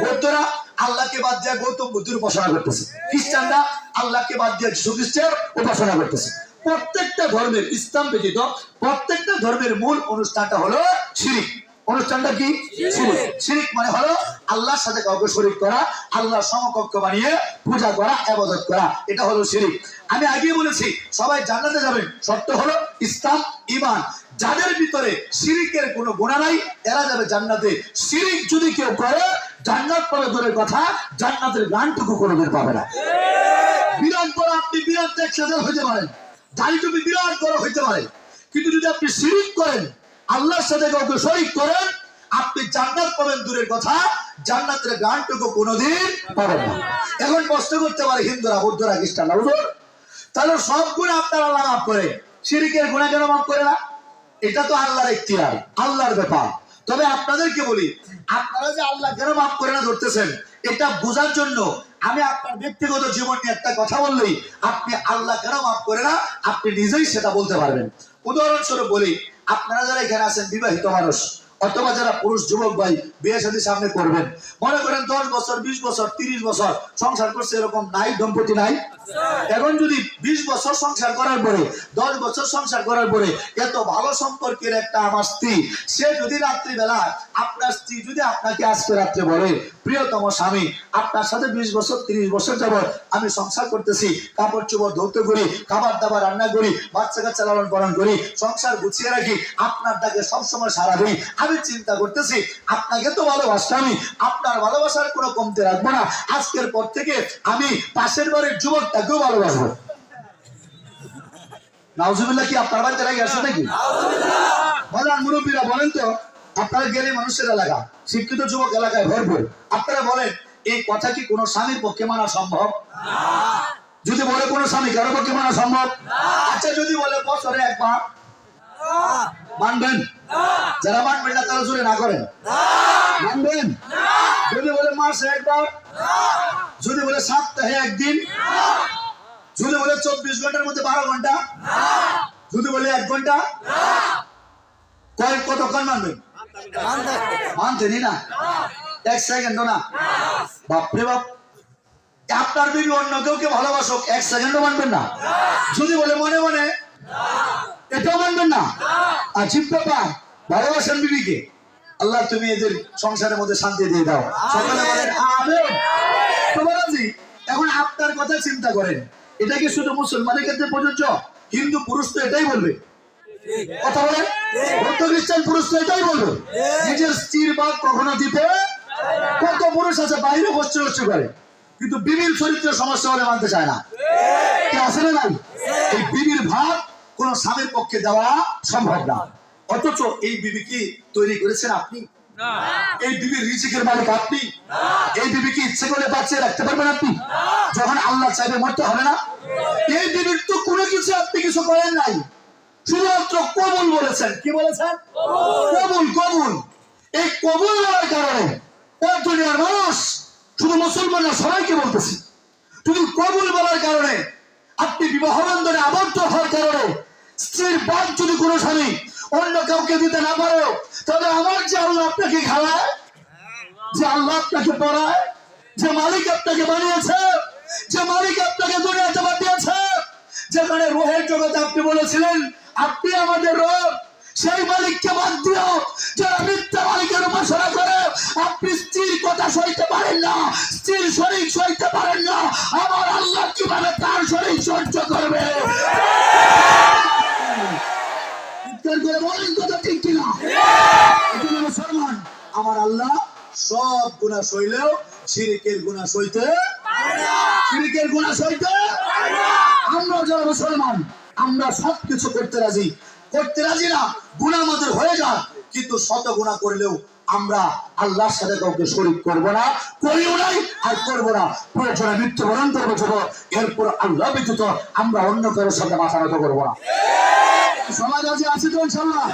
বৌদ্ধরা আল্লাহকে বাদ দিয়ে গৌতম বুদ্ধের উপাসনা করতেছে। খ্রিস্টানরা আল্লাহকে বাদ দিয়ে যীশু খ্রিস্টের উপাসনা করতেছে। প্রত্যেকটা ধর্মের, ইসলাম ব্যতীত প্রত্যেকটা ধর্মের মূল অনুষ্ঠানটা হলো শিরিক। অনুষ্ঠানটা কি? শিরিক। শিরিক মানে হলো আল্লাহর সাথে কাউকে শরীক করা, আল্লাহর সমকক্ষ বানিয়ে পূজা করা, ইবাদত করা, এটা হলো শিরিক। আমি আগেই বলেছি সবাই জান্নাতে যাবেন, শর্ত হলো ইসলাম, ঈমান। যাদের ভিতরে শিরিকের কোনো গুনাহ নাই এরা যাবে জান্নাতে। শিরিক যদি কেউ করে জান্নাত পাবে দূরের কথা, জান্নাতের গানটুকু কোনোদিন পাবে না। বিরাট বড় আপনি বিরাট একসাথে হইতে পারেন, দাড়ি টুপি বিরাট বড় হইতে পারে, কিন্তু যদি আপনি শিরিক করেন, আল্লাহর সাথে কাউকে শরীক করেন, আপনি জান্নাত পাবেন দূরের কথা, জান্নাতের গানটুকু কোনোদিন পাবেন না। এখন প্রশ্ন করতে পারে হিন্দুরা, বৌদ্ধরা, খ্রিস্টানরা, হুজুর তাহলে সব গুনাহ আপনার আল্লাহ মাফ করে, শিরিকের গুনাহ কেন মাফ করে না? এটা তো আল্লাহর ইখতিয়ার, আল্লাহর ব্যাপার। তবে আপনাদেরকে বলি, আপনারা যে আল্লাহ কেন মাফ করে না ধরতেছেন, এটা বোঝার জন্য আমি আপনার ব্যক্তিগত জীবন নিয়ে একটা কথা বললেই আপনি আল্লাহ কেন মাফ করে না আপনি নিজেই সেটা বলতে পারবেন। উদাহরণস্বরূপ বলি, আপনারা যারা এখানে আছেন বিবাহিত মানুষ, অথবা যারা পুরুষ যুবক ভাই বিয়ে শাদী সামনে করবেন, মনে করেন 10 বছর 20 বছর 30 বছর সংসার করছে, এরকম নাই দম্পতি নাই? এখন যদি 20 বছর সংসার করার পরে, 10 বছর সংসার করার পরে এত ভালো সম্পর্কের একটা আমার স্ত্রী, সে যদি রাত্রিবেলা, আপনার স্ত্রী যদি আপনাকে আজকে রাত্রে বলে, প্রিয়তম স্বামী আপনার সাথে 20 বছর 30 বছর যাবত আমি সংসার করতেছি, কাপড় চোপড় ধৌত করি, খাবার দাবার রান্না করি, বাচ্চা কাচ্চা লালন পালন করি, সংসার গুছিয়ে রাখি, আপনার ডাকে সবসময় সারা দিই, আমি চিন্তা করতেছি আপনাকে তো ভালোবাসি, আমি আপনার ভালোবাসার কোনো কমতে রাখবো না, আজকের পর থেকে আমি পাশের বাড়ির যুবকটাকেও ভালোবাসবো। নাউজুবিল্লাহ। কি আপনার বাড়িতে রাখি আসছে নাকি? বলেন মুরব্বীরা, বলেন তো, আপনারা গেলে মানুষের এলাকা, শিক্ষিত যুবক এলাকায় ভরপুর, আপনারা বলেন এই কথা কি কোনো স্বামীর পক্ষে মানা সম্ভব? যদি বলে কোনো স্বামী কারো পক্ষে মানা সম্ভব? আচ্ছা যদি বলে বছরে একবার, মানবেন? যারা মানবেন না তারা জোরে না করেন, মানবেন? যদি বলে মাসে একবার, যদি বলে 7 সপ্তাহে একদিন? যদি বলে 24 ঘন্টার মধ্যে 12 ঘন্টা? যদি বলে 1 ঘন্টা? কতক্ষণ মানবেন? মানতেনি না, 1 সেকেন্ডও না। বাপরে বাপ, আপনার বিবি অন্য কেউকে ভালোবাসুক 1 সেকেন্ডও মানবেন না? যদি বলে মনে মনে, এটাও মানবেন না? আজীব ব্যাপার। ভালোবাসেন বিবিকে, আল্লাহ তুমি এদের সংসারের মধ্যে শান্তি দিয়ে দাও। সকালে বলেন আমিন। তোমারাজি এখন আপনার কথা চিন্তা করেন, এটা কি শুধু মুসলমানের ক্ষেত্রে প্রযোজ্য? হিন্দু পুরুষ তো এটাই বলবে, কথা বলেন। বৌদ্ধ খ্রিস্টান পুরুষ তো এটাই বলবে, নিজের স্ত্রীর ভাগ কখনো দিতে। কত পুরুষ আছে বাইরে বসতে করে, কিন্তু বিবির চরিত্র সমস্যা হলে মানতে চায় না। কি আছে না নাই? এই বিবির ভাগ কোন স্বামীর পক্ষে দেওয়া সম্ভব না। অথচ এই বিবি কি তৈরি করেছেন আপনি? এই বিবির রিজিকের মালিক আপনি। এই বিবিকে ইচ্ছে করে বাঁচিয়ে রাখতে পারবেন আপনি? যখন আল্লাহ চাইবে মরতে হবে না? এই বিবির তো কোনো কিছু আপনি কিছু করেন নাই, শুধুমাত্র কবুল বলেছেন। কি বলেছেন? কবুল। কবুল, এই কবুল হওয়ার কারণে দুনিয়ার মানুষ, শুধু মুসলমানরা সবাইকে বলতেছি, শুধু কবুল বলার কারণে আপনি বিবাহ বন্ধনে আবদ্ধ হওয়ার কারণে স্ত্রীর বাদ যদি কোনো স্বামী অন্য কাউকে দিতে না পারে, তবে আমার যে আল্লাহ আপনাকে খাওয়ায়, যে আল্লাহ আপনাকে পড়ায়, যে মালিক আপনাকে বানিয়েছে, যে মালিক আপনাকে দুনিয়াতে পাঠিয়েছে, যেখানে রোহের জগতে আপনি বলেছিলেন আপনি আমাদের রব, সেই মালিককে বাদ দিও যারা মিথ্যা মালিকের উপাসনা করে। আপনি স্ত্রীর কথা সইতে পারেন না, স্ত্রীর শরীর সইতে পারেন না, আমার আল্লাহ কিভাবে তার শরীর সহ্য করবে? বলেন কথা ঠিক কিনা? মুসলমান, আমার আল্লাহ সব গুনাহ সইলেও শিরকের গুনাহ সইতে, শিরকের গুনাহ সইতে। আমরা যারা মুসলমান, আমরা সবকিছু করতে রাজি না, গুনাহ আমাদের হয়ে যায়, কিন্তু শত গুনাহ করলেও আমরা আল্লাহর সাথে কাউকে শরীক করব না, করিও নাই আর করবো না। প্রয়োজনে মৃত্যুবরণ করবো ছোট, এরপর আল্লাহ ব্যতীত আমরা অন্য কারোর সাথে মাথা নত করবো না। সমাজ রাজি আছে তো ইনশাআল্লাহ?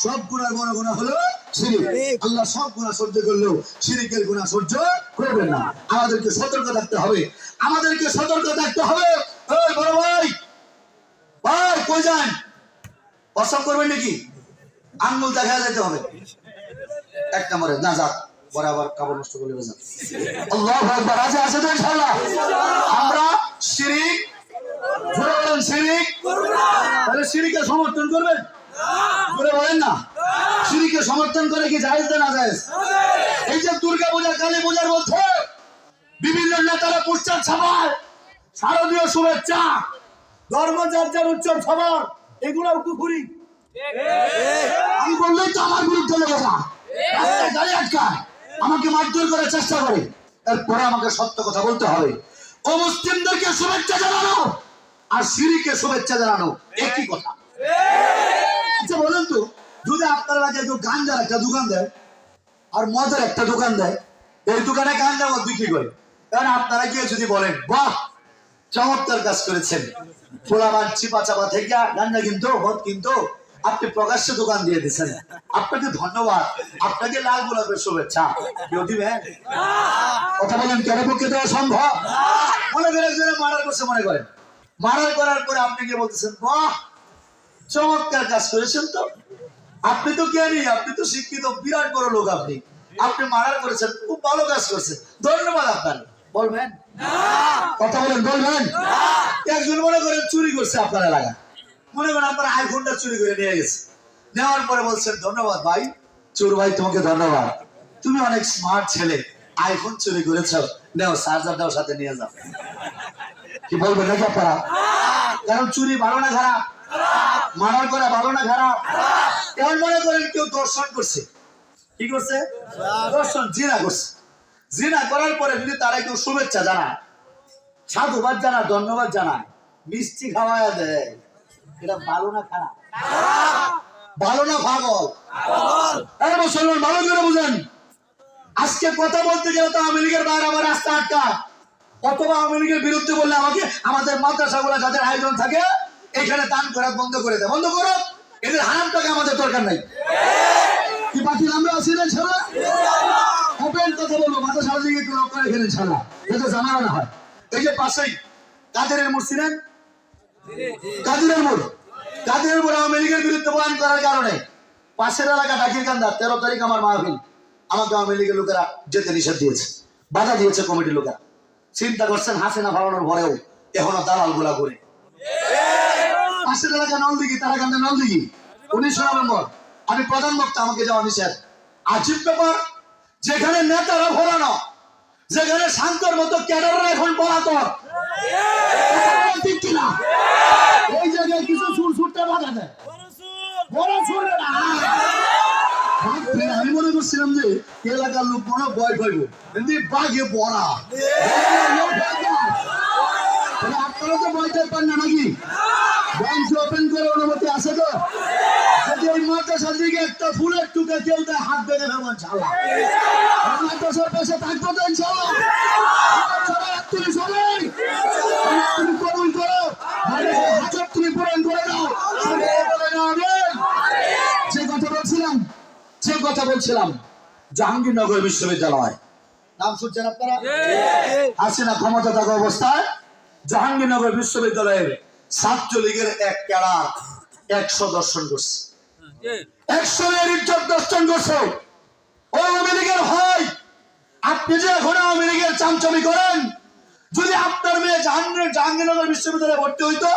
সব গুনার বড় গুনাহ হলো শিরক। আল্লাহ সব গুনাহ সহ্য করলেও শিরকের গুনাহ সহ্য করবেন না। আমাদেরকে সতর্ক থাকতে হবে, আমাদেরকে সতর্ক থাকতে হবে। এই বড় ভাই, ভাই কই যান? প্রস্রাব করবেন নাকি? আঙ্গুল দেখা যেতে হবে। এক নম্বরে না যাক, বরাবর কাপড় নষ্ট করলে বেজান। আল্লাহু আকবার। রাজি আছে তো ইনশাআল্লাহ? আমরা শিরক, জোরে বলেন শিরক করব না। তাহলে শিরকের সমর্থন করবেন? জোরে বলেন না। শিরকের সমর্থন করে কি জায়েজ না জায়েজ? এই যে দুর্গা পূজা, কালী পূজার মধ্যে বিভিন্ন নেতারা পোস্টার ছাপায়, শারদীয় শুভেচ্ছা, ধর্মযাত্রার উৎসব সবার, এগুলোও কুফরি। আমি বললেই তো আমার বিরুদ্ধে লেগে যা, রাস্তায় গাড়ি আটকায়, আমাকে মারধর করার চেষ্টা করে। এরপরে আমাকে সত্য কথা বলতে হবে। অমুসলিমদেরকে শুভেচ্ছা জানানো আর শিরকে শুভেচ্ছা জানানো একই কথা। আচ্ছা বলেন তো, যদি আপনার এলাকায় কেউ গাঞ্জার একটা দোকান দেয় আর মদের একটা দোকান দেয়, এই দোকানে গাঞ্জা মদ বিক্রি করে, কারণ আপনারা গিয়ে যদি বলেন বাহ চমৎকার কাজ করেছেন, পোলাবান চিপা চাপা থেকে গাঞ্জা কিনতো, মদ কিনতো, আপনি প্রকাশ্যে দোকান দিয়ে দিচ্ছেন, আপনাকে ধন্যবাদ, আপনাকে লাল গোলাপের শুভেচ্ছা, কেউ দিবেন? কথা বলেন, কেন পক্ষে দেওয়া সম্ভব? মনে করে একজনে মারার করছে, মনে করেন মারার করার পরে আপনি গিয়ে বলতেছেন বাহ চমৎকার কাজ করেছেন, তো আপনি তো জ্ঞানী, আপনি তো শিক্ষিত, বিরাট বড় লোক, আপনি আপনি মারার করেছেন, খুব ভালো কাজ করেছেন, ধন্যবাদ আপনার, বলবেন? কথা বলেন, বলবেন? একজন মনে করেন চুরি করছে আপনার এলাকায়, মনে করেন আপনার আইফোনটা চুরি করে নিয়ে গেছে, নেওয়ার পরে বলছেন ধন্যবাদ ভাই, চোর ভাই তোমাকে ধন্যবাদ, তুমি অনেক স্মার্ট ছেলে, আইফোন চুরি করেছ, নেও চার্জারটাও সাথে নিয়ে যাও। কি বলবেন নাকি আপনারা? কারণ চুরি ভালো না খারাপ? মারার করা ভালো না খারাপ? এমন মনে করেন কেউ দর্শন করছে, কি করছে? দর্শন, জিনা করছে, জিনা করার পরে যদি তারা কেউ শুভেচ্ছা জানায়, সাধুবাদ জানায়, ধন্যবাদ জানায়, মিষ্টি খাওয়ায় দেয়, এটা ভালো না খারাপ? ভালো না পাগল? আরে মুসলমান ভালো করে বুঝেন, আজকে কথা বলতে গেলে তো আওয়ামী লীগের বাইরে আমার রাস্তা আটকা, অথবা আওয়ামী লীগের বিরুদ্ধে বললে আমাকে আমাদের মাদ্রাসাগুলো যাদের আয়োজন থাকে এখানে দান করা বন্ধ করে দেয়, বন্ধ করো, এদের হারাম টাকা আমাদের দরকার নাই। কি বাকি আমরা আছি না ছাড়া ওপেন কথা বলবো মাথা সারা দিকে একটু লক্ষ্য রেখে ছাড়া যাতে জানানো না হয়। এই যে পাশেই কাদেরের মোড় ছিলেন, কাদেরের মোড় আওয়ামী লীগের বিরুদ্ধে বয়ান করার কারণে পাশের এলাকা ডাকিরকান্দা 13 তারিখ আমার মাহফিল, আমাকে আওয়ামী লীগের লোকেরা যেতে নিষেধ দিয়েছে, বাধা দিয়েছে কমিটির লোকেরা। চিন্তা করছেন হাসিনা ভাড়ানোর পরেও এখনো দালাল গুলা করে পাশের এলাকা নলদিঘি, তারাকান্দা নলদিঘি 19 নভেম্বর আমি প্রধান বক্তা, আমাকে যাওয়া নিষেধ। আজীব ব্যাপার, যেখানে নেতারা ভরানো, যেখানে শান্তর মতো ক্যাডাররা এখন পলাতক, ঠিক কিনা? এই জায়গায় কিছু সুর ছুটতে বাধা দেয়, বড় সুর না। আমি মনে করছিলাম যে এলাকার লোক মনে ভয় পাইব, কিন্তু বাঘে পড়া। আপনারা তো ভয় পান না নাকি? ব্যাংক ওপেন করে অনুমতি আছে তো? যদি ওই মাদ্রাসার দিকে একটা ফুলের টুকে কেউ দেয় হাত বেঁধে ফেলবেন ইনশাআল্লাহ। মাদ্রাসার পাশে থাকবো তো ইনশাআল্লাহ। তুমি চলেন, তুমি কবুল করো, হাজার তুমি পূরণ করে দাও। যে কথা বলছিলাম জাহাঙ্গীরনগর বিশ্ববিদ্যালয় নাম শুনছেন আপনারা? আছে না ক্ষমতা থাকা অবস্থায় জাহাঙ্গীরনগর বিশ্ববিদ্যালয়ের ছাত্রলীগের এক ক্যাডার 100 দর্শন করছে, 100 এর ইজ্জত দর্শন করছে। আওয়ামী লীগের হয় আপনি যে এখন আওয়ামী লীগের চামচামি করেন, যদি আপনার মেয়ে জাহাঙ্গীরনগর বিশ্ববিদ্যালয়ে ভর্তি হইতো,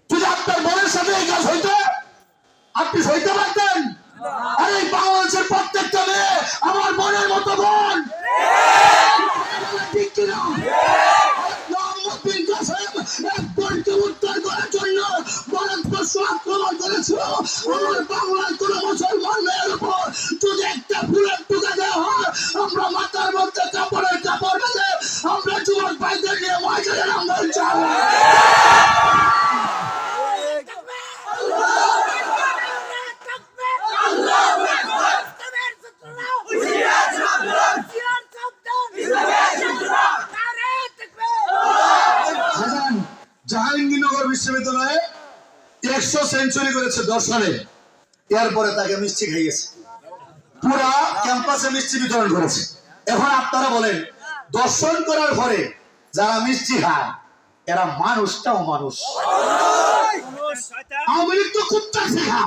যদি আপনার বোনের সাথে এই কাজ হইতো, আপনি সইতে পারতেন? আরে বাংলাদেশের প্রত্যেকটা মেয়ে আমার বোনের মতো বোন, ঠিক কিনা? উদ্ধার করার জন্য ভারতবর্ষ আক্রমণ করেছিল আমার বাংলার কোন মুসলমান মেয়ের উপর। যদি একটা ফুলের টুকা দেওয়া হয়, আমরা মাথার মধ্যে কাপড়ের কাপড় বেঁধে আমরা যুবক ভাইদের নিয়ে ময়দানে আমরা যাব। জাহাঙ্গীরনগর বিশ্ববিদ্যালয়ে 100 সেঞ্চুরি করেছে দর্শনে, এরপরে তাকে মিষ্টি খাইয়েছে, পুরা ক্যাম্পাসে মিষ্টি বিতরণ করেছে। এখন আপনারা বলেন, দর্শন করার পরে যারা মিষ্টি খায় এরা মানুষটাও মানুষ? আওয়ামী লীগ তো কুত্তা শেখা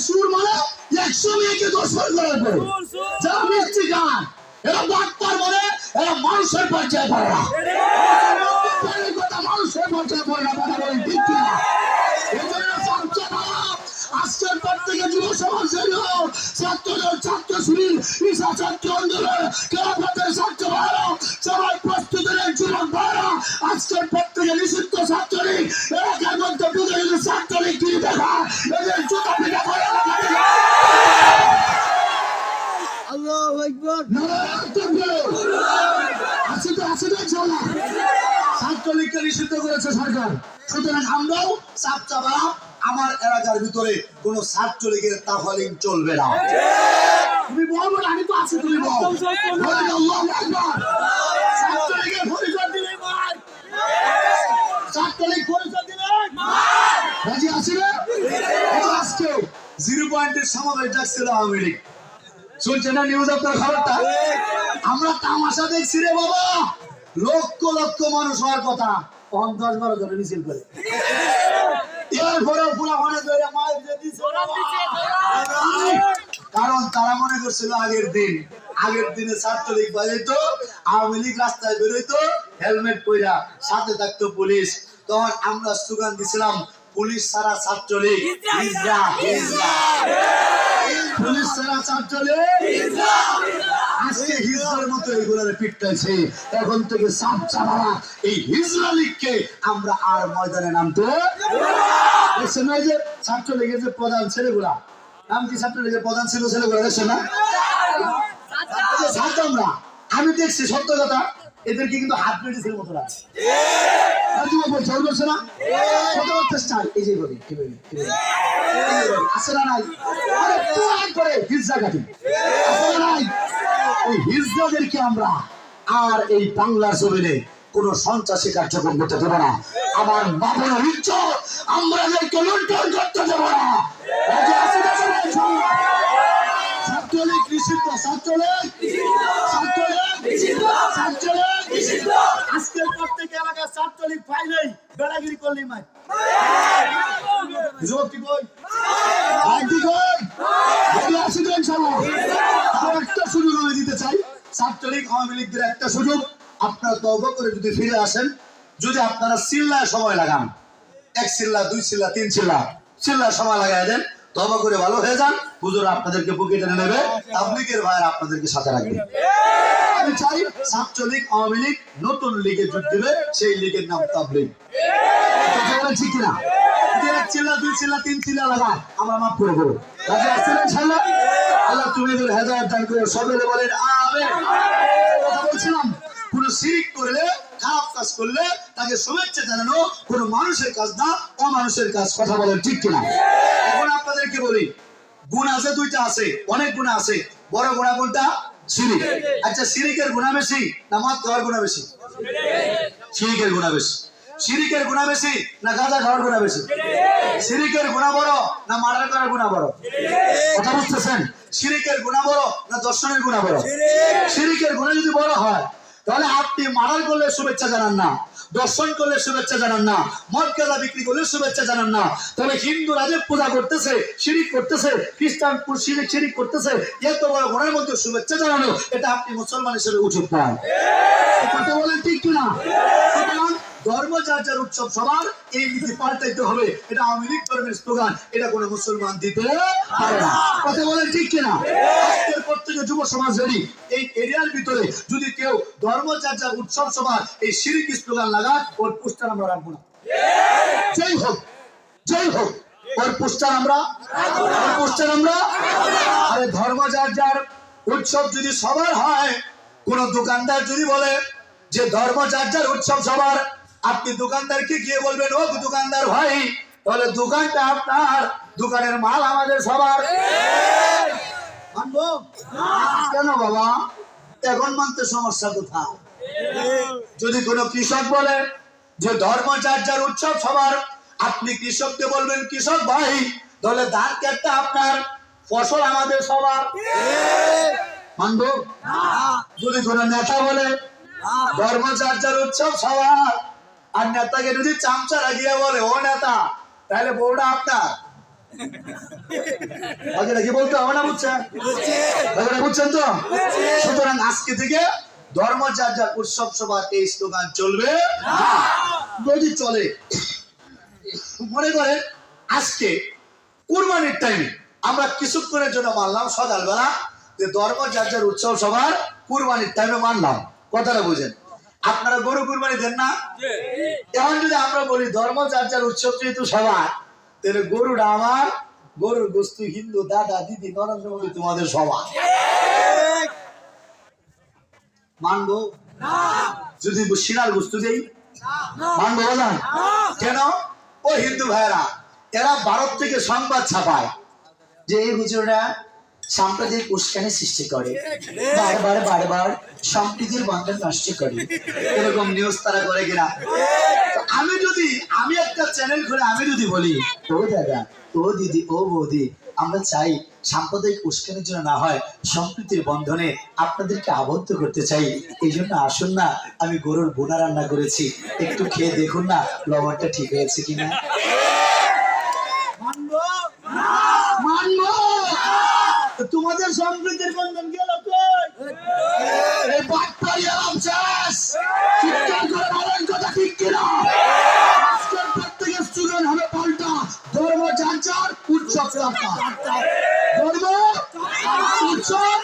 সুর মানে 100 মেয়েকে দর্শন করার পরে যারা মিষ্টি খায় এরা বাটপার বলে, এরা মানুষের পর্যায়ে পড়ে না, মানুষের পর্যায়ে পড়ে না। কথা বলেন ঠিক কিনা? এই জন্য আজকের পর থেকে যুব সমাজ ছাত্রদল, ছাত্র শিবির, ঈশা ছাত্র আন্দোলন, খেলাফতের ছাত্র ভাইরা সবাই প্রস্তুতের যুবক ভাইরা আজকের পর থেকে নিষিদ্ধ ছাত্রলীগ এলাকার মধ্যে ঢুকে যদি ছাত্রলীগ দিয়ে দেখা এদের জুতা পিঠা করে আল্লাহু আকবার, নারায়ে তাকবীর। আছে তো ইনশাআল্লাহ। ছাত্রলীগকে নিষিদ্ধ করেছে সরকার, সুতরাং আমরাও চাপ চাপা আমার এলাকার ভিতরে কোন ছাত্রলীগের তাফালিং চলবে না। তুমি বলবো আমি তো আছি, তুমি বল আল্লাহু আকবার। ছাত্রলীগের পরিচয় দিলে ভাই, ছাত্রলীগ পরিচয় দিলে রাজি আছে না? আজকে 0 পয়েন্টের সমাবেশ ডাকছিল আওয়ামী লীগ, শুনছেন না নিউজ আপনার খবরটা? আমরা তামাশা দেখছি রে বাবা, লক্ষ লক্ষ মানুষ হওয়ার কথা 10-12 জন মিছিল করে, কারণ তারা মনে করছিল আগের দিনে ছাত্রলীগ বাজাইতো, আওয়ামী লীগ রাস্তায় বেরোইতো হেলমেট পইরা, সাথে থাকতো পুলিশ। তখন আমরা স্লোগান দিছিলাম, পুলিশ ছাড়া ছাত্রলীগ হিজরা, হিজরা, পুলিশ ছাড়া ছাত্রলীগ। আজকে হিজরার মতো এগুলোর পিটাইছে, এখন থেকে সাপ চাপারা এই হিজরা লীগকে আমরা আর ময়দানে নামতে দেখছেন না? যে ছাত্রলীগের যে প্রধান ছেলেগুলা, নাম কি ছাত্রলীগের প্রধান ছিল ছেলেগুলা, দেখছেন না? আমরা আমি দেখছি সত্য কথা, এদেরকে কিন্তু হাত মেরেছিল মতো লাগছে, করছে না? এই যে আছে না নাই করে হিজরা কাটি আছে না নাই? ওই হিজরাদেরকে আমরা আর এই বাংলার জমিনে কোন সন্ত্রাসী কার্যক্রম করতে দেব না। আমার বাবার ইচ্ছা আমরা লুণ্ঠন করতে দেব না। তালি মাই যুবক কি কই আইডি কই আইডি আছে তো ইনশাআল্লাহ আর একটা সুযোগ আমি দিতে চাই ছাত্রলীগ আওয়ামী লীগদের একটা সুযোগ আপনারা তওবা করে যদি ফিরে আসেন যদি আপনারা চিল্লায় সময় লাগান এক চিল্লা দুই চিল্লা তিন চিল্লা সময় লাগায় দেন তওবা করে ভালো হয়ে যান হুজুর আপনাদেরকে বুকে টেনে নেবে তাবলীগের ভাইরা আপনাদেরকে সাথে রাখবে আমি চাই ছাত্রলীগ আওয়ামী লীগ নতুন লিগে যোগ দেবে সেই লিগের নাম তাবলীগ ঠিক কিনা এক চিল্লা দুই চিল্লা তিন চিল্লা লাগায় আমরা মাফ করে দেবো রাজি আছেন ইনশাআল্লাহ আল্লাহ তোমাদের হেদায়েত দান করে সকলে বলেন আমিন কথা বলছিলাম কোন শিরক করলে খারাপ কাজ করলে তাকে শুভেচ্ছা জানানো কোন মানুষের কাজ না অমানুষের কাজ কথা বলেন ঠিক কিনা এখন আপনাদেরকে বলি গুণ আছে দুইটা আছে অনেক গুণ আছে বড় গুণ কোনটা শিরক আচ্ছা শিরকের গুণ বেশি না মদ খাওয়ার গুণ বেশি শিরকের গুণ বেশি শিরকের গুণ বেশি না গাঁজা খাওয়ার গুণ বেশি শিরকের গুণ বড় না মার্ডার করার গুণ বড় কথা বুঝতেছেন শিরকের গুণ বড় না দর্শনের গুণ বড় শিরকের গুণ যদি বড় হয় তাহলে আপনি মার্ডার করলে শুভেচ্ছা জানান না দর্শন করলে শুভেচ্ছা জানান না মদ গাঁজা বিক্রি করলে শুভেচ্ছা জানান না তবে হিন্দু রাজে পূজা করতেছে শিরক করতেছে খ্রিস্টান শিরক করতেছে এত বড় গুণের মধ্যে শুভেচ্ছা জানানো এটা আপনি মুসলমান হিসেবে উচিত নয় কথা বলেন ঠিক কিনা ধর্ম যার যার উৎসব সবার এই নীতি পাল্টাইতে হবে এটা আওয়ামী লীগ ধর্মের স্লোগান এটা কোনো মুসলমান দিতে পারে না কথা বলেন ঠিক কিনা আজকের প্রত্যেক যুব সমাজ রেডি এই এরিয়ার ভিতরে যদি কেউ ধর্ম যার যার উৎসব সবার এই শিরকি স্লোগান লাগায় ওর পোস্টার আমরা রাখবো না জয় হোক ওর পোস্টার আমরা আরে ধর্ম যার যার উৎসব যদি সবার হয় কোন দোকানদার যদি বলে যে ধর্ম যার যার উৎসব সবার আপনি দোকানদারকে গিয়ে বলবেন ও দোকানদার ভাই তাহলে দোকানটা আপনার দোকানের মাল আমাদের সবার মানবো কেন বাবা এখন মানতে সমস্যা কোথায় যদি কোনো কৃষক বলে যে ধর্ম যার যার উৎসব সবার আপনি কৃষককে বলবেন কৃষক ভাই তাহলে ধান ক্ষেতটা আপনার ফসল আমাদের সবার মানবো যদি কোনো নেতা বলে ধর্ম যার যার উৎসব সবার আর নেতাকে যদি চামচা লাগিয়ে বলে ও নেতা তাহলে বউটা আপনার কি বলতে হবে না বুঝছেন তো সুতরাং আজকে থেকে ধর্ম যার যার উৎসব সবার এই স্লোগান চলবে যদি চলে মনে করেন আজকে কুরবানির টাইমে আমরা কিছুক্ষণের জন্য মানলাম সকালবেলা যে ধর্ম যার যার উৎসব সবার কুরবানির টাইমে মানলাম কথাটা বুঝেন আপনারা গরু কুরবানি দেন না এখন যদি আমরা বলি ধর্ম যার যার উৎসব যেহেতু সবার তাহলে গরুটা আমার গরুর গোস্ত হিন্দু দাদা দিদি নরেন্দ্র মোদী তোমাদের সবার মানবো যদি শিরার গোস্ত দেই মানবো বলেন কেন ও হিন্দু ভাইরা এরা ভারত থেকে সংবাদ ছাপায় যে এই হুজুররা সাম্প্রদায়িক উস্কানি সৃষ্টি করে বারবার সম্প্রীতির বন্ধন নষ্ট করে এরকম নিউজ তারা করে কিনা আমি একটা চ্যানেল খুলে আমি যদি বলি ও দাদা ও দিদি ও বৌদি আমরা চাই সাম্প্রদায়িক উস্কানির জন্য না হয় সম্প্রীতির বন্ধনে আপনাদেরকে আবদ্ধ করতে চাই এই জন্য আসুন না আমি গরুর বোনা রান্না করেছি একটু খেয়ে দেখুন না লবণটা ঠিক হয়েছে কিনা মানবো তোমাদের সম্প্রীতির বন্ধন গেল ঠিক কিনা আজকের প্রত্যেকের স্টুডেন্ট হবে পাল্টা ধর্ম যার যার উৎসব ধর্ম উৎসব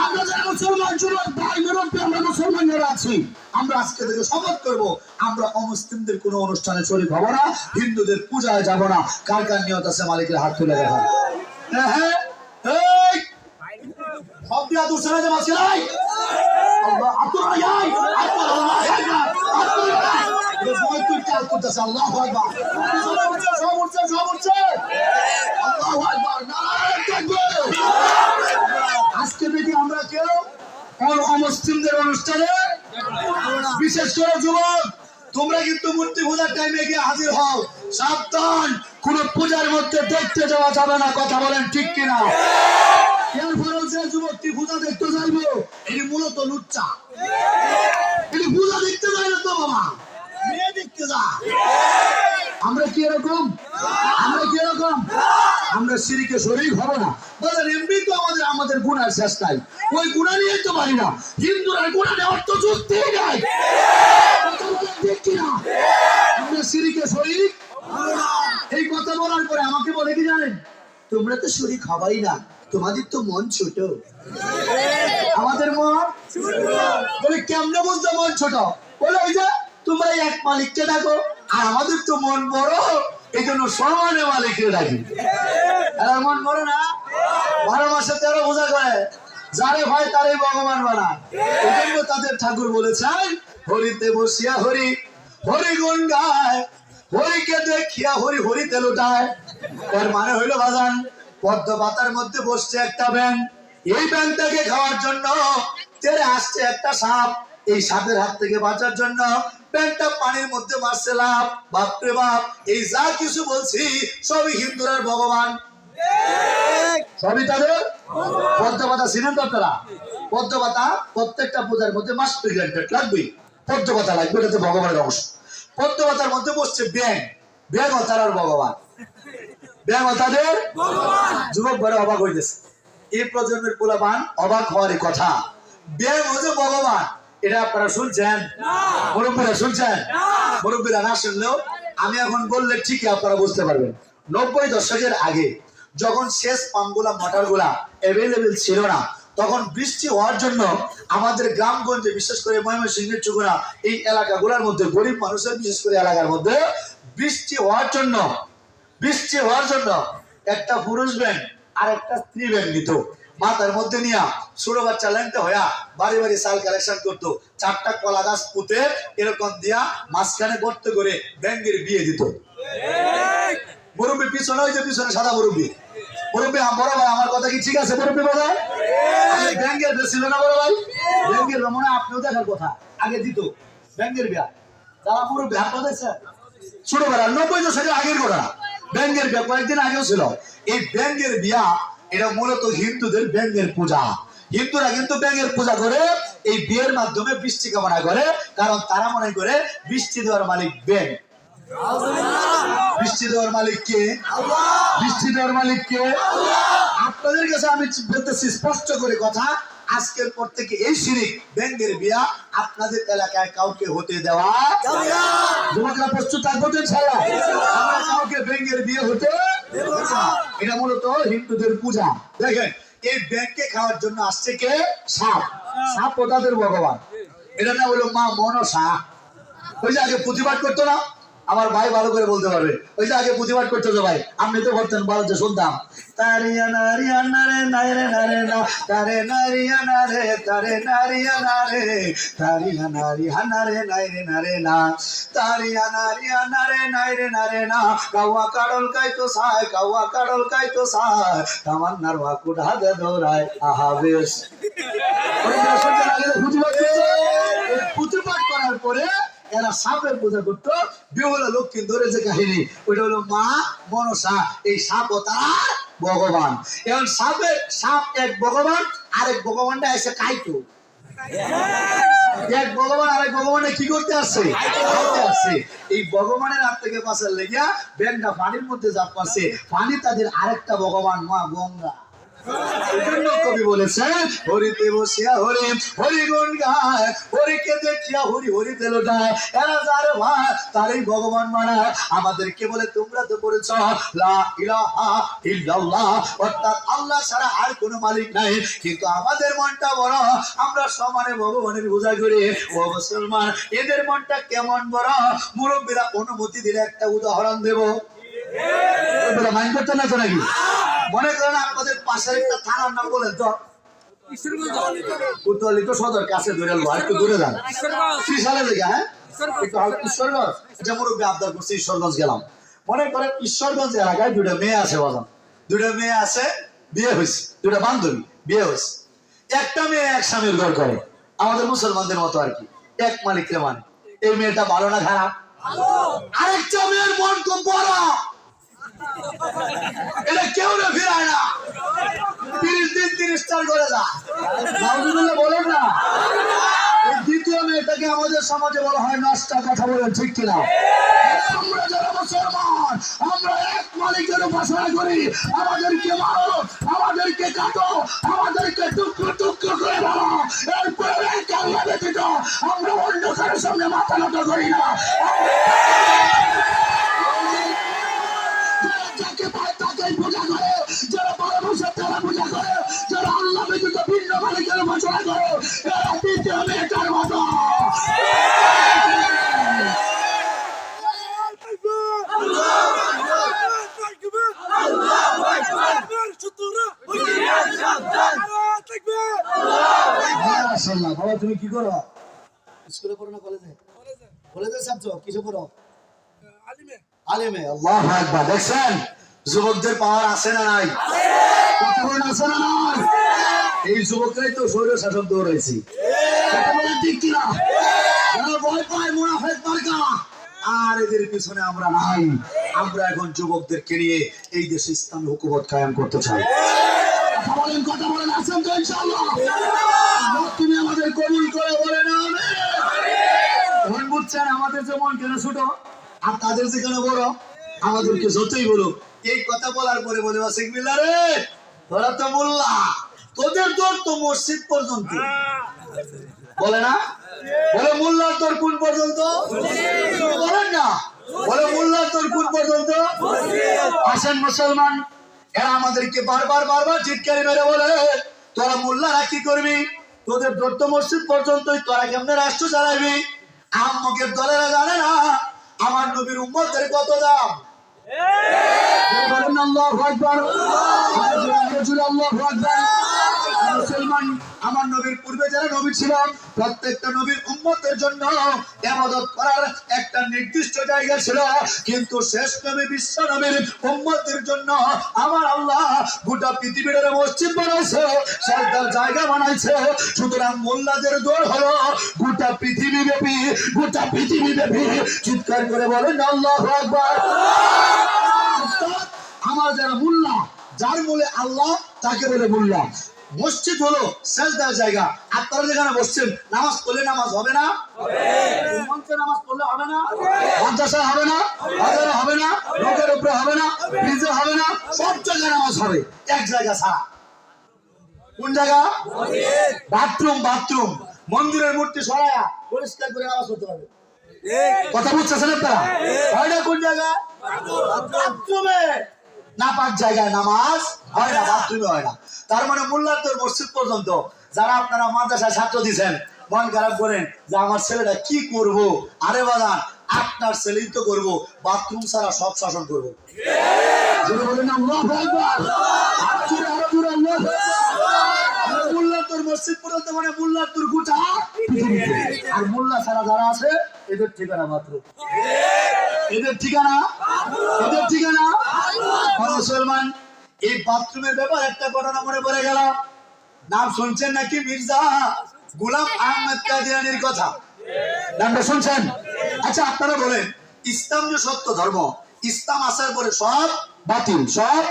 আমরা যারা মুসলমান যুবক ভাই মুরব্বী আমরা মুসলমান যারা আছি আমরা আজকে থেকে শপথ করবো আমরা অমুসলিমদের কোনো অনুষ্ঠানে শরীক হবো না হিন্দুদের পূজায় যাব না কার কার নিয়ত আছে মালিকের হাত তুলে দেখা হ্যাঁ সব দিয়া দুসরা যে মাসে নাই আল্লাহ আতুরা যাই আল্লাহু আকবার আল্লাহু আকবার নারায়ে তাকবীর আজকে থেকে আমরা কেউ অমুসলিমদের অনুষ্ঠানে বিশেষ করে যুবক তোমরা কিন্তু মূর্তি পূজার টাইমে গিয়ে হাজির হও সাবধান কোন পূজার মধ্যে দেখতে যাওয়া যাবে না কথা বলেন ঠিক কিনা এরপরেও যে যুবকটি পূজা দেখতে যাইবো এটি মূলত লুচ্চা এটি পূজা দেখতে যায় না তো বাবা মেয়ে দেখতে যা। আমরা কি এরকম? আমরা কি এরকম? আমরা শিরকে শরীক হব না। বলেন এমনি তো আমাদের গুনার শেষ নাই, ওই গুণা নিয়ে তো পারি না। হিন্দুরা গুণা নেওয়ার তো যুক্তি নাই। ঠিক কিনা? আমরা শিরকে শরীক। এই কথা বলার পরে আমাকে বলে কি জানেন, তোমরা তো শরীক হবাই না, তোমাদের তো মন ছোট। আমাদের মন বলে কেমনে বলতো মন ছোট? বলে ওই যে তোমরা এক মালিককে ডাকো, আর আমাদের তো মন বড়, এই জন্য সমানে মালিককে ডাকি। মন বড় না, 12 মাসে 13 পূজা করে, যারে হয় তারে ভগবান বানায়। এই জন্য তাদের ঠাকুর বলেছেন, হরিতে বসিয়া হরি হরি গুণ গায়, হরিকে দেখিয়া হরি হরিতে লুটায়। এর মানে হইলো বাজান, পদ্ম পাতার মধ্যে বসছে একটা ব্যাঙ, এই ব্যাঙটাকে খাওয়ার জন্য তেরে আসছে একটা সাপ, এই সাপের হাত থেকে বাঁচার জন্য ব্যাঙটা পানির মধ্যে মারছে লাভ। বাপরে বাপ, এই যা কিছু বলছি সবই হিন্দুরার ভগবান, সবই তাদের পদ্ম পাতা। চিনেন তো আপনারা পদ্ম পাতা? প্রত্যেকটা পূজার মধ্যে মাস্ট প্রেজেন্টেড লাগবে, পদ্ম পাতা লাগবে, এটাতে ভগবানের অংশ। পদ্ম পাতার মধ্যে বসছে ব্যাঙ, ব্যাঙ ও তার ভগবান, ব্যাঙ ও তাদের যুবক বড় অবাক হইতেছে। এই প্রজন্মের পোলাপান অবাক হওয়ারই কথা। ব্যাঙ হচ্ছে ভগবান, এটা আপনারা শুনছেন? মুরব্বীরা শুনছেন? মুরব্বীরা না শুনলেও আমি এখন বললে ঠিকই আপনারা বুঝতে পারবেন। 90 দশকের আগে যখন শেষ পাম্পগুলা মোটরগুলা অ্যাভেলেবেল ছিল না, তখন বৃষ্টি হওয়ার জন্য আমাদের গ্রামগঞ্জে, বিশেষ করে ময়মনসিংহের চুগুনা এই এলাকাগুলোর মধ্যে, গরিব মানুষের বিশেষ করে এলাকার মধ্যে বৃষ্টি হওয়ার জন্য একটা পুরুষ ব্যাঙ আর একটা স্ত্রী ব্যাঙ নিত, মাথার মধ্যে নিয়ে ছোট বাচ্চা ল্যাংটা হইয়া বাড়ি বাড়ি চাল কালেকশন করতো, 4টা কলা গাছ পুঁতে এরকম দিয়া মাঝখানে গর্ত করে ব্যাঙের বিয়ে দিত। মুরব্বী পিছনে, ওই যে পিছনে সাদা মুরব্বী, মুরব্বী বড় ভাই আমার কথা কি ঠিক আছে? মুরব্বী বড় ভাই ব্যাঙের বিয়ে ছিল না? বড় ভাই ব্যাঙের বিয়ে মনে হয় আপনিও দেখার কথা, আগে দিত ব্যাঙের বিয়া। যারা মুরব্বী হাত দিয়েছে ছোটবেলা 90 দশকের আগের ঘটনা, ব্যাঙের বিয়া কয়েকদিন আগেও ছিল। এই ব্যাঙের বিয়া এটা মূলত হিন্দুদের ব্যাঙের পূজা। হিন্দুরা কিন্তু ব্যাঙের পূজা করে, এই বিয়ের মাধ্যমে বৃষ্টি কামনা করে, কারণ তারা মনে করে বৃষ্টি দেওয়ার মালিক ব্যাঙ। বৃষ্টি দেওয়ার মালিক কে? বৃষ্টি দেওয়ার মালিক কে? আপনাদের কাছে আমি বলতেছি স্পষ্ট করে কথা, আজকের পর থেকে এই শিরিক ব্যাঙের বিয়া আপনাদের এলাকায় কাউকে হতে দেওয়া যাবে না। যুবকরা প্রস্তুত থাকবেন ইনশাআল্লাহ, আমরা কাউকে ব্যাঙের বিয়ে হতে দেব না। এটা মূলত হিন্দুদের পূজা। দেখেন এই ব্যাঙকে খাওয়ার জন্য আসছে কে? সাপ। সাপ ওদের ভগবান, এটা না হলো মা মনসা। ওই যে আগে প্রতিবাদ করতো না, আমার ভাই ভালো করে বলতে পারবে, ওই যে আগে প্রতিবাদ করতে তো ভাই, আপনি তো করতেন, ভালো যে শুনতাম, তারিয়া নারিয়া নারে নারে নারে না, তারে নারিয়া নারে তারে নারিয়া নারে, তারিয়া নারিয়া নারে নারে নারে না, তারিয়া নারিয়া নারে নারে নারে না, কাওয়া কাড়ল কাইতো সায়, কাওয়া কাড়ল কাইতো সায়, তামান্নার ওয়াকুড়া দে দৌড়ায় আহা বেশ। প্রতিবাদ করার পরে এরা সাপের পূজা করতো। বিহুলা লক্ষ্মী ধরে যে কাহিনী, ওইটা হলো মা মনসা, এই সাপ ও তার ভগবান। এখন সাপ এক ভগবান, আরেক ভগবানটা এসে খাইতো। এক ভগবান আরেক ভগবানে কি করতে আসছে? এই ভগবানের হাত থেকে বাঁচার লেগিয়া ব্যাঙটা পানির মধ্যে জাপ পাচ্ছে, পানি তাদের আরেকটা ভগবান মা গঙ্গা। কবি বলেছেন, হরিতে বসিয়া হরি হরি গুণ গায়, হরিকে দেখিয়া হরি হরিতে লুটায়, এরা যার ভাই তারই ভগবান মানায়। আমাদেরকে বলে তোমরা তো পড়েছ লা ইলাহা ইল্লাল্লাহ, অর্থাৎ আল্লাহ ছাড়া আর কোনো মালিক নাই, কিন্তু আমাদের মনটা বড়, আমরা সমানে ভগবানের পূজা করি। ও মুসলমান, এদের মনটা কেমন বড়? মুরব্বীরা অনুমতি দিলে একটা উদাহরণ দেব, মাইন্ড করতে না তো নাকি? মনে করেন আপনাদের পাশের একটা থানার নাম বলেন তো, কোতোয়ালি তো সদর কাছে ধরে একটু দূরে যান, ত্রিশালে জায়গা, হ্যাঁ ঈশ্বরগঞ্জ, এটা মুরব্বী আবদার করছে, ঈশ্বরগঞ্জ গেলাম। মনে করেন ঈশ্বরগঞ্জ এলাকায় 2টা মেয়ে আছে বাজান, 2টা মেয়ে আছে, বিয়ে হয়েছে, 2টা বান্ধবী বিয়ে হয়েছে। একটা মেয়ে এক স্বামীর ঘর করে, আমাদের মুসলমানদের মতো আর কি, এক মালিকরে মানে। এই মেয়েটা ভালো না খারাপ? আরেকটা মেয়ের মন খুব বড়, এটা কেউ না ফিরায় না, 30 দিন 30 করে যায়, বলেন না। এই দ্বিতীয় মেয়েটাকে আমাদের সমাজে বলা হয় নষ্টা। কথা বলেন ঠিক কিনা? আমরা যারা মুসলমান, আমরা এক মালিকের উপাসনা করি। আমাদেরকে মারো, আমাদেরকে কাটো, আমাদেরকে টুকরো টুকরো করে মারো, এরপরে এক আল্লাহ ব্যতীত আমরা অন্য কারোর সামনে মাথা নত করি না। যাকে পায় তাকেই পূজা করে, যারা বড় বসে তারা পূজা করে, যারা আল্লাহ ব্যতীত ভিন্ন মালিকের উপাসনা করে, এরা দ্বিতীয় মেয়েটার মতো। বাবা তুমি কি করো? স্কুলে পড়ো না কলেজে? কলেজে ছাত্র, কিসে পড়ো? আলিমে। আল্লাহু আকবার। দেখছেন যুবকদের পাওয়ার আছে না নাই? আছে না নাই? এই যুবকরাই তো স্বৈর শাসক দৌড়াইছি। ঠিক কিনা? ভয় পায় মুনাফিক মার্কা, আর এদের পিছনে আমরা নাই। আমরা এখন যুবকদেরকে নিয়ে এই দেশে ইসলামী হুকুমত কায়েম করতে চাই। কথা বলেন আছেন তো ইনশাআল্লাহ? তুমি আমাদের কবুল করে বলেন আমিন। বুঝছেন আমাদের যেমন কেন ছোট আর তাদের যেখানে বড়, আমাদেরকে যতই বলো এই কথা বলার পরে বলে আশিক বিল্লাহ রে তোরা তো মোল্লা, তোদের দর তো মসজিদ পর্যন্ত। বলে না? বলে মোল্লার তোর কোন পর্যন্ত? বলেন না? বলে মোল্লার তোর কোন পর্যন্ত? আসেন মুসলমান, এরা আমাদেরকে বারবার বারবার চিৎকারি মেরে বলে তোরা মোল্লারা কি করবি? তোদের দর তো মসজিদ পর্যন্তই, তোরা কেমনে রাষ্ট্র চালাবি? আহম্মকের দলেরা জানে না আমার নবীর উম্মতের কত দাম। আল্লাহু আকবার, আল্লাহু আকবার। মুসলমান, আমার নবীর পূর্বে যারা নবী ছিল প্রত্যেকটা নবীর উম্মতের জন্য ইবাদত করার একটা নির্দিষ্ট জায়গা ছিল, কিন্তু শেষ নবী বিশ্ব নবীর উম্মতের জন্য আমার আল্লাহ গোটা পৃথিবীর মসজিদ বানাইছে, সাজদার জায়গা বানাইছে। সুতরাং মোল্লাদের দৌড় হলো গোটা পৃথিবী ব্যাপী, গোটা পৃথিবী ব্যাপী। চিৎকার করে বলেন আল্লাহু আকবার। আমার যারা মোল্লা, যার মূলে আল্লাহ তাকে বলে মোল্লা। মসজিদ হলো সাজদার জায়গা। আপনারা যেখানে বসছেন নামাজ পড়লে নামাজ হবে না? মঞ্চে নামাজ পড়লে হবে না? মাদ্রাসায় হবে না? বাজারে হবে না? রোডের উপরে হবে না? ব্রিজে হবে না? সব জায়গায় নামাজ হবে, এক জায়গা ছাড়া। কোন জায়গা? বাথরুম। বাথরুম মন্দিরের মূর্তি সরায়া পরিষ্কার করে নামাজ পড়তে হবে। কথা বুঝতেছেন আপনারা? হয় না? কোন জায়গা? বাথরুমে। নাপাক জায়গায় নামাজ হয় না, বাথরুমে হয় না। তার মানে মোল্লার তোর মসজিদ পর্যন্ত। যারা আপনারা মাদ্রাসায় ছাত্র দিচ্ছেন মন খারাপ করেন যে আমার ছেলেটা কি করব, আরে বাজান আপনার ছেলেই তো করবো, বাথরুম ছাড়া সব শাসন করবো। মোল্লার তোর মসজিদ পর্যন্ত মানে মোল্লার তোর গোটা, আর মোল্লা ছাড়া যারা আছে এদের ঠিকানা বাথরুম। এদের ঠিকানা, এদের ঠিকানা। মুসলমান, এই বাথরুমের ব্যাপার একটা ঘটনা মনে পড়ে গেল। নাম শুনছেন নাকি মির্জা গোলাম আহমদ কাদিয়ানির কথা? নামটা শুনছেন? আচ্ছা আপনারা বলেন, ইসলাম যে সত্য ধর্ম, ইসলাম আসার পরে সব বাতিল, সব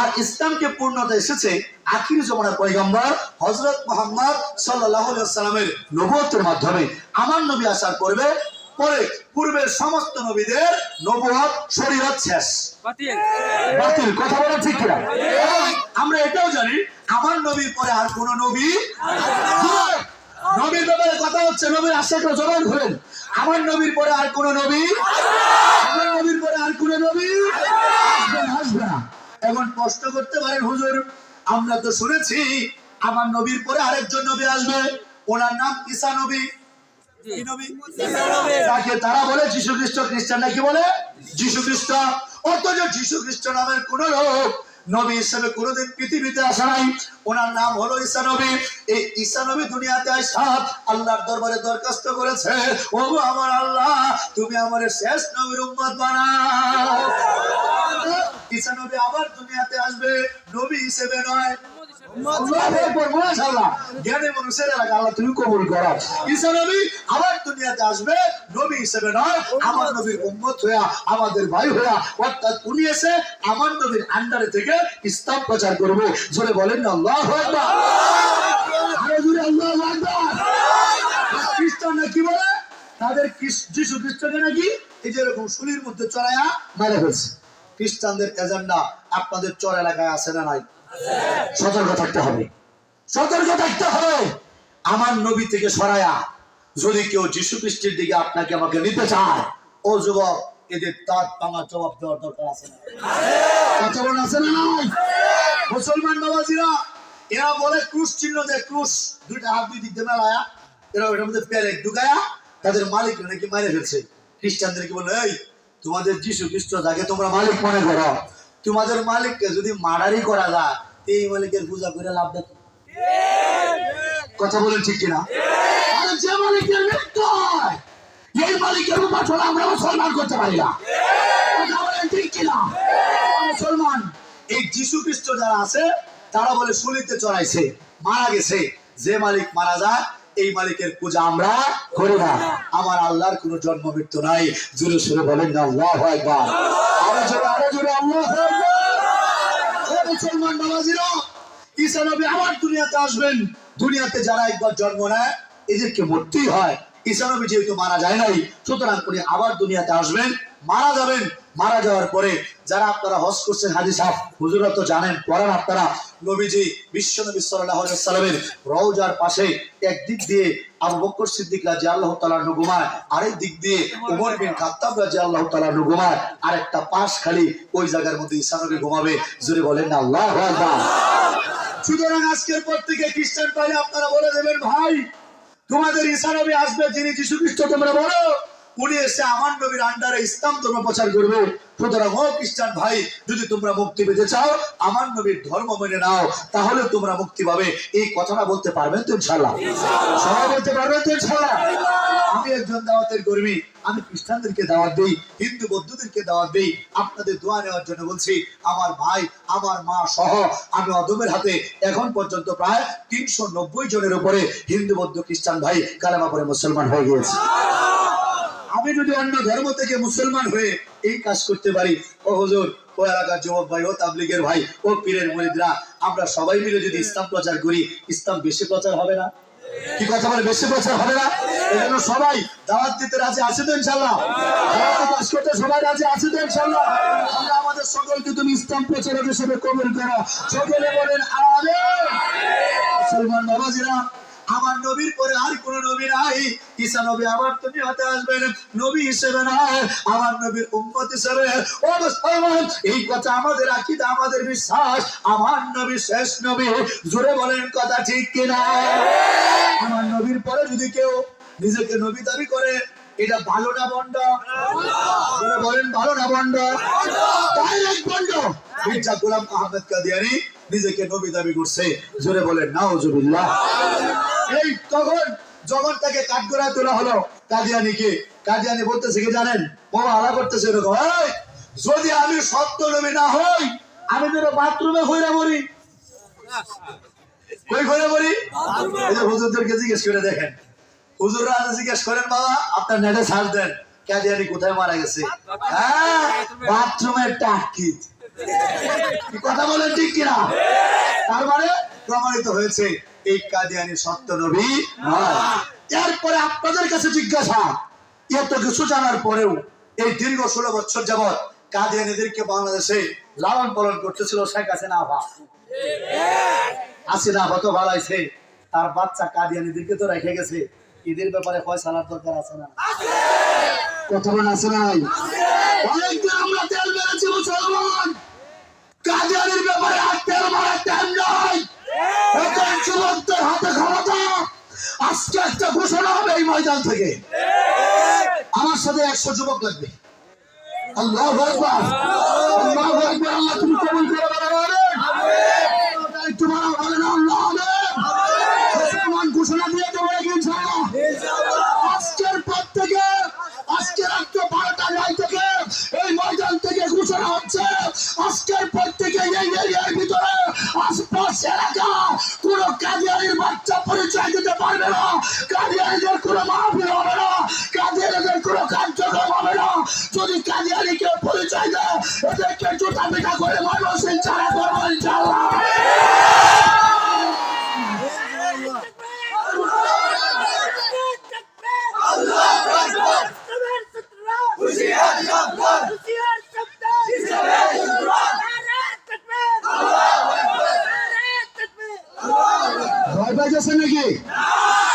আর ইসলামকে পূর্ণতা এসেছে আখির জামানার পয়গম্বর হযরত মুহাম্মদ সাল্লাল্লাহু আলাইহি ওয়াসাল্লামের নবুয়তের মাধ্যমে। আমার নবী আসার পরে পূর্বের সমস্ত নবীদের নবুয়ত শরীয়ত শেষ, বাতিল। কথা বলা ঠিক কিনা? আমরা এটাও জানি আমার নবীর পরে আর কোন নবী, নবীর ব্যাপারে কথা হচ্ছে, নবীর আশাকে জবান ধরেন। আমার নবীর পরে আর কোন নবী, আমার নবীর পরে আর কোন নবী আসবে না। এখন প্রশ্ন করতে পারেন হুজুর আমরা তো শুনেছি আমার নবীর পরে আরেকজন নবী আসবে, ওনার নাম ঈসা নবী। কি নবী? তাকে তারা বলে যীশু খ্রিস্ট, খ্রিস্টানরা কি বলে? যীশু খ্রিস্ট। অথচ যীশু খ্রিস্ট নামের কোন লোক নবী হিসেবে কোনদিন পৃথিবীতে আসা নাই। ওনার নাম হলো ঈসা নবী। এই ঈসা নবী দুনিয়াতে আসা আল্লাহর দরবারে দরখাস্ত করেছে, ওগো আমার আল্লাহ তুমি আমার শেষ নবীর উম্মত বানাও। ঈসা নবী আবার দুনিয়াতে আসবে, নবী হিসেবে নয়। জ্ঞানী মানুষের এলাকা আল্লাহ তুমি কবুল করো। ঈসা নবী আবার দুনিয়াতে আসবে, নবী হিসেবে নয়, আমার নবীর উম্মত হইয়া, আমাদের ভাই হইয়া, অর্থাৎ উনি এসে আমার নবীর আন্ডারে থেকে ইসলাম প্রচার করবে। জোরে বলেন না আল্লাহু আকবার। আরো জোরে আল্লাহু আকবার। খ্রিস্টানরা কি বলে, তাদের যিশু খ্রিস্টকে নাকি এই যে এরকম শুলির মধ্যে চড়াইয়া মেরে ফেলছে। খ্রিস্টানদের এজেন্ডা আপনাদের চর এলাকায় আছে না নাই? সতর্ক থাকতে হবে, সতর্ক থাকতে হবে। আমার নবী থেকে সরায়া যদি কেউ যিশু খ্রিস্টের দিকে আপনাকে আমাকে নিতে চায়, ও যুবক, এদের দাঁত ভাঙা জবাব দেওয়ার দরকার আছে না? কথা বলেন আছে না নাই? মুসলমান বাবাজিরা, এরা বলে ক্রুশ চিহ্ন দেয়, ক্রুশ দুইটা হাত দুই দিক দিয়ে মেলায়া এরা ওটার মধ্যে পেরেক ঢুকায়া তাদের মালিক নাকি মারে ফেলছে। খ্রিস্টানদেরকে বলে, এই তোমাদের যিশু খ্রিস্ট যাকে তোমরা মালিক মনে করো, তোমাদের মালিককে যদি মার্ডারই করা যায়, এই মালিকের পূজা করে লাভ দেখো। কথা বলেন ঠিক কিনা? আর যে মালিকের মৃত্যু হয়, এই মালিকের উপাসনা আমরা মুসলমান করতে পারি না। কথা বলেন ঠিক কিনা? মুসলমান এই যিশু খ্রিস্ট যারা আছে তারা বলে শুলিতে চড়াইছে, মারা গেছে। যে মালিক মারা যায় এই মালিকের পূজা আমরা করি না। আমার আল্লাহর কোনো জন্ম মৃত্যু নাই। জোরে সুরে বলেন না আল্লাহু আকবার। আরো জোরে আল্লাহু আকবার। মুসলমান বাবাজিরা, ঈসা নবী আবার দুনিয়াতে আসবেন। দুনিয়াতে যারা একবার জন্ম নেয় এদেরকে মরতেই হয়। ঈসা নবী যেহেতু মারা যায় নাই, সুতরাং করে আবার দুনিয়াতে আসবেন, মারা যাবেন। মারা যাওয়ার পরে যারা আপনারা হজ করছেন, হাজি সাহেব হুজুরা তো জানেন, পড়ান আপনারা, নবীজি বিশ্বনবী সাল্লাল্লাহু আলাইহি ওয়াসাল্লামের রওজার পাশে একদিক দিয়ে আবু বকর সিদ্দিক রাদিয়াল্লাহু তাআলা আনহু ঘুমায়, আরেক দিক দিয়ে ওমর বিন খাত্তাব রাদিয়াল্লাহু তাআলা আনহু ঘুমায়, আরেকটা পাশ খালি ওই জায়গার মধ্যে ঈসা নবী ঘুমাবে। জোরে বলেন না আল্লাহু আকবার। সুতরাং আজকের পর থেকে খ্রিস্টান ভাই আপনারা বলে দেবেন, ভাই তোমাদের ঈসা নবী আসবে, যিনি যিশু খ্রিস্ট তোমরা বলো, উনি এসে আমার নবীর আন্ডারে ইসলাম ধর্ম প্রচার করবে। সুতরাং ও খ্রিস্টান ভাই, যদি তোমরা মুক্তি পেতে চাও, আমার নবীর ধর্ম মেনে নাও, তাহলে তোমরা মুক্তি পাবে। এই কথাটা বলতে পারবেন তো ইনশাআল্লাহ? সবাই বলতে পারবেন তো ইনশাআল্লাহ? আমি একজন দাওয়াতের কর্মী, আমি খ্রিস্টানদেরকে দাওয়াত দেই, হিন্দু বৌদ্ধদেরকে দাওয়াত দেই। আপনাদের দোয়া নেওয়ার জন্য বলছি, আমার ভাই আমার মা সহ আমি অদমের হাতে এখন পর্যন্ত প্রায় 390 জনের উপরে হিন্দু বৌদ্ধ খ্রিস্টান ভাই কালেমা পড়ে মুসলমান হয়ে গিয়েছে। আমি যদি অন্য ধর্ম থেকে মুসলমান হয়ে এই কাজ করতে পারি, ও হুজুর, ও এলাকার যুবক ভাই, ও তাবলীগের ভাই, ও পীরের মুরিদরা, আমরা সবাই মিলে যদি ইসলাম প্রচার করি, ইসলাম বেশি প্রচার হবে না? কি কথা বলে, বেশি প্রচার হবে না? এজন্য সবাই দাওয়াত দিতে রাজি আছে তো ইনশাআল্লাহ? দাওয়াতে কাজ করতে সবাই রাজি আছে তো ইনশাআল্লাহ? আমরা আমাদের সকলকে তুমি ইসলাম প্রচারক হিসেবে কবুল করো। সকলে বলেন আমিন। মুসলমান বাবাজিরা, আমার নবীর পরে আর কোন নবী নাই। ঈসা নবী আবার তুমি হতে আসবেন, নবী হিসেবে না, আমার নবীর উম্মত হিসেবে। ও মুসলমান, এই কথা আমাদের আকীদা, আমাদের বিশ্বাস, আমার নবী শেষ নবী। জোরে বলেন কথা ঠিক কিনা? আমার নবীর পরে যদি কেউ নিজেকে নবী দাবি করে, এটা ভালো না বন্ড? জোরে বলেন ভালো না বন্ড? ডাইরেক্ট বন্ড। মির্জা গোলাম আহমেদ কাদিয়ানী নিজেকে নবী দাবি করছে। জোরে বলেন নাউজুবিল্লাহ। এই তখন যখন তাকে কাঠগড়ায় তোলা হলো কাদিয়ানীকে, কাদিয়ানী বলতেছে কি জানেন? বাবা আলা করতেছে এরকম, যদি আমি সত্য নবী না হই, আমি যেন বাথরুমে ঘুরে মরি। কই ঘুরে মরি? এই যে হুজুরদেরকে জিজ্ঞেস করে দেখেন, হুজুররা জিজ্ঞেস করেন, বাবা আপনার নেটে সার্চ দেন কাদিয়ানী কোথায় মারা গেছে। হ্যাঁ, বাথরুমের টাকি। কথা বলেন ঠিক কিনা? তার মানে প্রমাণিত হয়েছে এই কাদিয়ানী সত্য নবী নয়। এরপরে আপনাদের কাছে জিজ্ঞাসা, এত কিছু জানার পরেও এই দীর্ঘ 16 বছর যাবৎ কাদিয়ানীদেরকে বাংলাদেশে লালন পালন করতেছিল শেখ হাসিনা আফা। হাসিনা আফা তো ভালাইছে, তার বাচ্চা কাদিয়ানীদেরকে তো রেখে গেছে। এদের ব্যাপারে ফয়সালার দরকার আছে না? কথা বলেন আছে নাই? অনেকদিন আমরা তেল মেরেছি মুসলমান, কাদিয়ানীর ব্যাপারে আর তেল মারার টাইম নাই। এখন যুবকদের হাতে ক্ষমতা। আজকে একটা ঘোষণা হবে এই ময়দান থেকে, আমার সাথে 100 যুবক লাগবে। আল্লাহু আকবার, আল্লাহু আকবার। আল্লাহ তুমি কবুল করে বলেন আমিন। একটু বলা বলেন আল্লাহ আমিন। মুসলমান ঘোষণা দিয়ে দেবো ইনশাআল্লাহ। আজকের পর থেকে, আজকে রাত 12টার রাত থেকে এই ময়দান থেকে ঘোষণা হচ্ছে, আজকের পর থেকে এই এরিয়ার ভিতরে আশপাশ এলাকা কোন কাদিয়ানীর বাচ্চা পরিচয় দিতে পারবে না, কাদিয়ানীদের কোনো মাহফিল হবে না, কাদিয়ানীদের কোনো কার্যক্রম হবে না। যদি কাদিয়ানীকে পরিচয় দেয়, এদেরকে জুতা পিটা করে মানুষ ছাড়া করবো ইনশাআল্লাহ। পাইতেছে নাকি?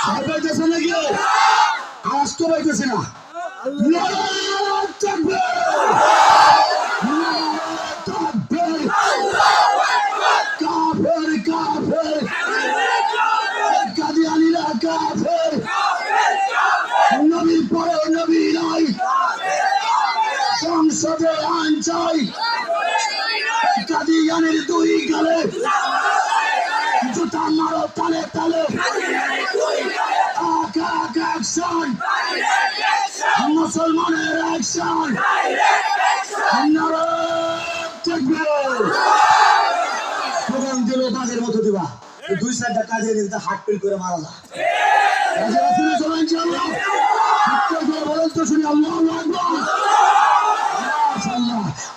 ভয় পাইতেছে নাকি? আওয়াজ তো পাইতেছে না। নারায়ে তাকবীর! নারায়ে তাকবীর! কাফের কাফের! কাদিয়ানীরা কাফের! নবীর পরে নবী নাই, সংসদে আইন চাই, কাদিয়ানীর দুই গালে জুতা মারো তালে তালে, অ্যাকশন, মুসলমানের অ্যাকশন, নারায়ে তাকবীর! প্রোগ্রাম দিল বাঘের মতো দিবা, দুই চারটা কাজে দিতে হাট পিল করে মারা যায়।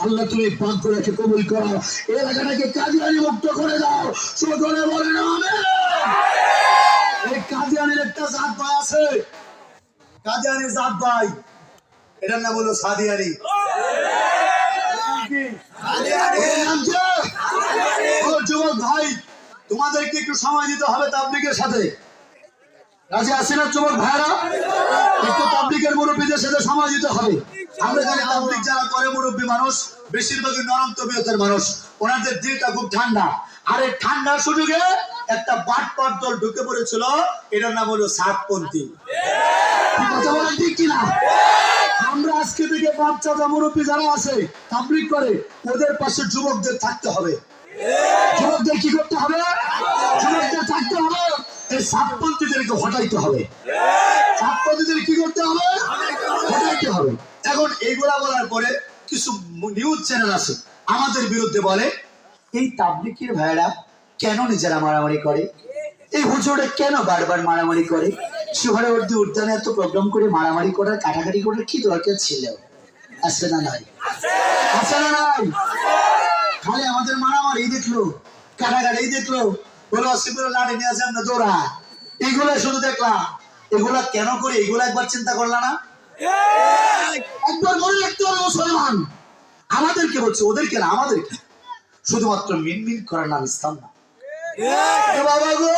আল্লাহ তুমি পাক করে কবুল করো, এলাকাটাকে কাদিয়ানী মুক্ত করে দাও। সকলে বলেন আমিন। এই কাদিয়ানীর একটা জাত ভাই আছে, কাদিয়ানীর জাত ভাই, এটার নাম হলো সাদিয়ানী। যুবক ভাই, তোমাদেরকে একটু সময় দিতে হবে তাবলীগের সাথে। রাজি আছি না যুবক ভাইরা? একটু তাবলীগের মুরব্বীদের সাথে সময় দিতে হবে। আমরা জানি তাবলীগ যারা করে মুরব্বী মানুষ, বেশিরভাগই নরম তবিয়তের মানুষ, ওনাদের দিলটা খুব ঠান্ডা। আর এই ঠান্ডার সুযোগে একটা বাটপার দল ঢুকে পড়েছিল, এটার নাম হলো সাতপন্থী। কথা বলেন ঠিক কিনা? আমরা আজকে থেকে বাচ্চা মুরব্বী যারা আছে তাবলীগ করে, ওদের পাশে যুবকদের থাকতে হবে। যুবকদের কি করতে হবে? যুবকদের থাকতে হবে। এই সাতপন্থীদেরকে হটাইতে হবে। সাতপন্থীদের কি করতে হবে? হটাইতে হবে। এখন এইগুলা বলার পরে কিছু নিউজ চ্যানেল আছে আমাদের বিরুদ্ধে বলে, এই তাবলীগের ভাইরা কেন নিজেরা মারামারি করে, এই হুজুরে কেন বারবার মারামারি করে, সুহারবর্তী উদ্যানে এত প্রোগ্রাম করে মারামারি করার কাটাকাটি করার কি দরকার ছিল? আছে না নাই? আছে না নাই? খালি আমাদের মারামারি দেখলো, কাটাকাটি দেখলো, বলো শিবির লাঠি নিয়ে আসে আমরা দৌড়া, এগুলো শুধু দেখলাম। এগুলা কেন করি, এগুলো একবার চিন্তা করলা না? একবার মনে রাখতে হবে মুসলমান, আমাদেরকে বলছে, ওদেরকে না, আমাদেরকে। শুধুমাত্র মিনমিন করার নাম ইসলাম না। বাবা গো,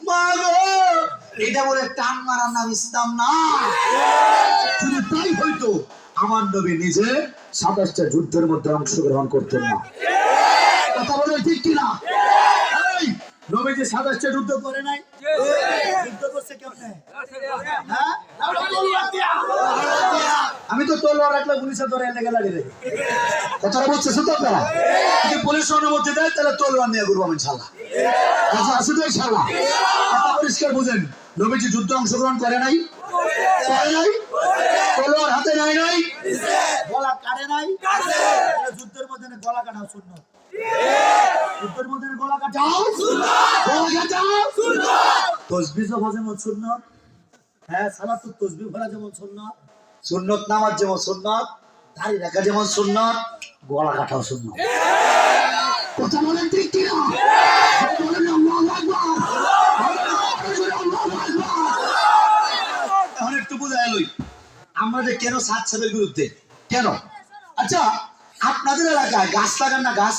মা গো, এটা বলে টান মারার নাম ইসলাম না। যদি তাই হইতো আমার নবী নিজে 27টা যুদ্ধের মধ্যে অংশগ্রহণ করতেন না। কথা বলে ঠিক কিনা? নবী যে 27টা যুদ্ধ করে নাই, যুদ্ধ করছে কেমনে? হ্যাঁ, আমি তো তলোয়ার রাখলে পুলিশের ধরে এনে গেলাড়ি রে। কথাটা বলছে শুধু আপনারা, যদি পুলিশ অনুমতি দেয় তাহলে তলোয়ার নিয়ে ঘুরবো ইনশাআল্লাহ। আচ্ছা, আছে তো ইনশাআল্লাহ। কথা পরিষ্কার বুঝেন, নবীজি যুদ্ধে অংশগ্রহণ করে নাই, করে নাই, তলোয়ার হাতে নাই, নাই গলা কাটে নাই। যুদ্ধের মধ্যে গলা কাটা সুন্নাত, যুদ্ধের মধ্যে গলা কাটাও সুন্নাত, গলা কাটাও সুন্নাত। তাসবিহ জপা যেমন সুন্নাত, হ্যাঁ সালাতুত তাসবিহ পড়া যেমন সুন্নাত, সুন্নাত নামাজ যেমন সুন্নাত, দাড়ি রাখা যেমন সুন্নাত, গলা কাটাও সুন্নাত। কথা বলেন ঠিক কিনা? বলেন আল্লাহু আকবার, আল্লাহু আকবার। এখন একটু বুঝাই লই আমরা যে কেন সাত সাবের বিরুদ্ধে, কেন? আচ্ছা, আপনাদের এলাকায় গাছ লাগান না? গাছ,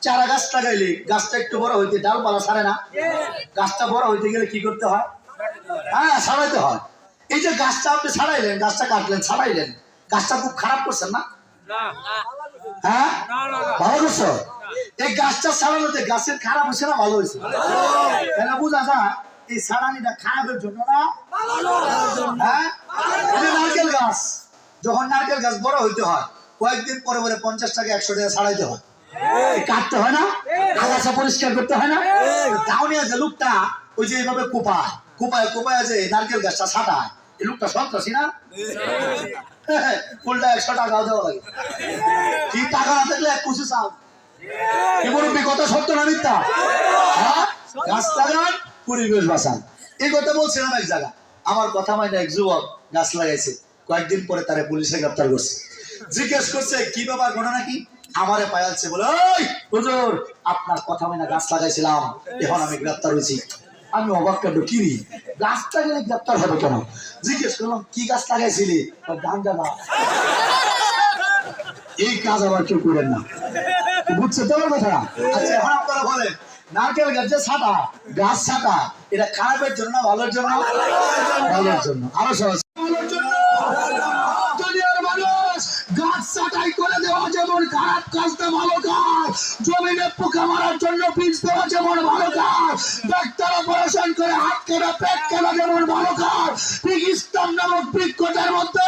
চারা গাছ লাগাইলে গাছটা একটু বড় হইতে ডালপালা ছাড়ে না? গাছটা বড় হইতে গেলে কি করতে হয়? হ্যাঁ, ছাড়াইতে হয়। এই যে গাছটা আপনি ছাড়াইলেন, গাছটা কাটলেন, ছাড়াইলেন, গাছটা খুব খারাপ করছেন না? হ্যাঁ, ভালো করছো। এই গাছটা ছাড়ানোতে গাছের খারাপ হয়েছে না ভালো হয়েছে? এটা বুঝা যায় এই ছাড়ানিটা খারাপের জন্য না? হ্যাঁ, নারকেল গাছ, যখন নারকেল গাছ বড় হইতে হয় কয়েকদিন পরে পরে 50 টাকা 100 টাকা ছাড়াইতে হয়, কাটতে হয় না? আগাছা পরিষ্কার করতে হয় না? টাউনে আছে লোকটা, ওই যে এইভাবে কোপায় কোপায় কোপায় আছে নারকেল গাছটা ছাটায়, এই লোকটা সন্ত্রাসী না? ফুলটা 100 টাকাও দেওয়া লাগে। কি টাকা না থাকলে এক কুচি চাও। কি বলবি, কথা সত্য না মিথ্যা? গাছ লাগান, পরিবেশ বাঁচান, এই কথা বলছিলাম এক জায়গা। আমার কথা মানে এক যুবক গাছ লাগাইছে, কয়েকদিন পরে তারে পুলিশে গ্রেফতার করছে। জিজ্ঞেস করছে কি ব্যাপার, ঘটনা কি? আমারে পায়ালছে, বলে ওই হুজুর আপনার কথা মানে গাছ লাগাইছিলাম, এখন আমি গ্রেফতার হয়েছি। আমি অবাক কাণ্ড, কি গাছ লাগাইলে গ্রেফতার হবে কেন? জিজ্ঞেস করলাম কি গাছ লাগাইছিলি? গাঁজা গাছ। এই কাজ আবার কেউ করেন না, বুঝছে তোমার কথা? আচ্ছা, এখন আপনারা বলেন নারকেল গাছ যে ছাটা, গাছ ছাটা এটা খারাপের জন্য না ভালোর জন্য? ভালোর জন্য। আরো সহজ, ভালোর জন্য। দুনিয়ার মানুষ গাছ ছাটাই করে দেওয়া যেমন খারাপ কাজ, না ভালো কাজ। জমিনে পোকা মারার জন্য বীজ দেওয়া যেমন ভালো কাজ, ডাক্তার অপারেশন করে হাত কেনা পেট কেনা যেমন ভালো কাজ, ঠিক ইসলাম নামক বৃক্ষটার মধ্যে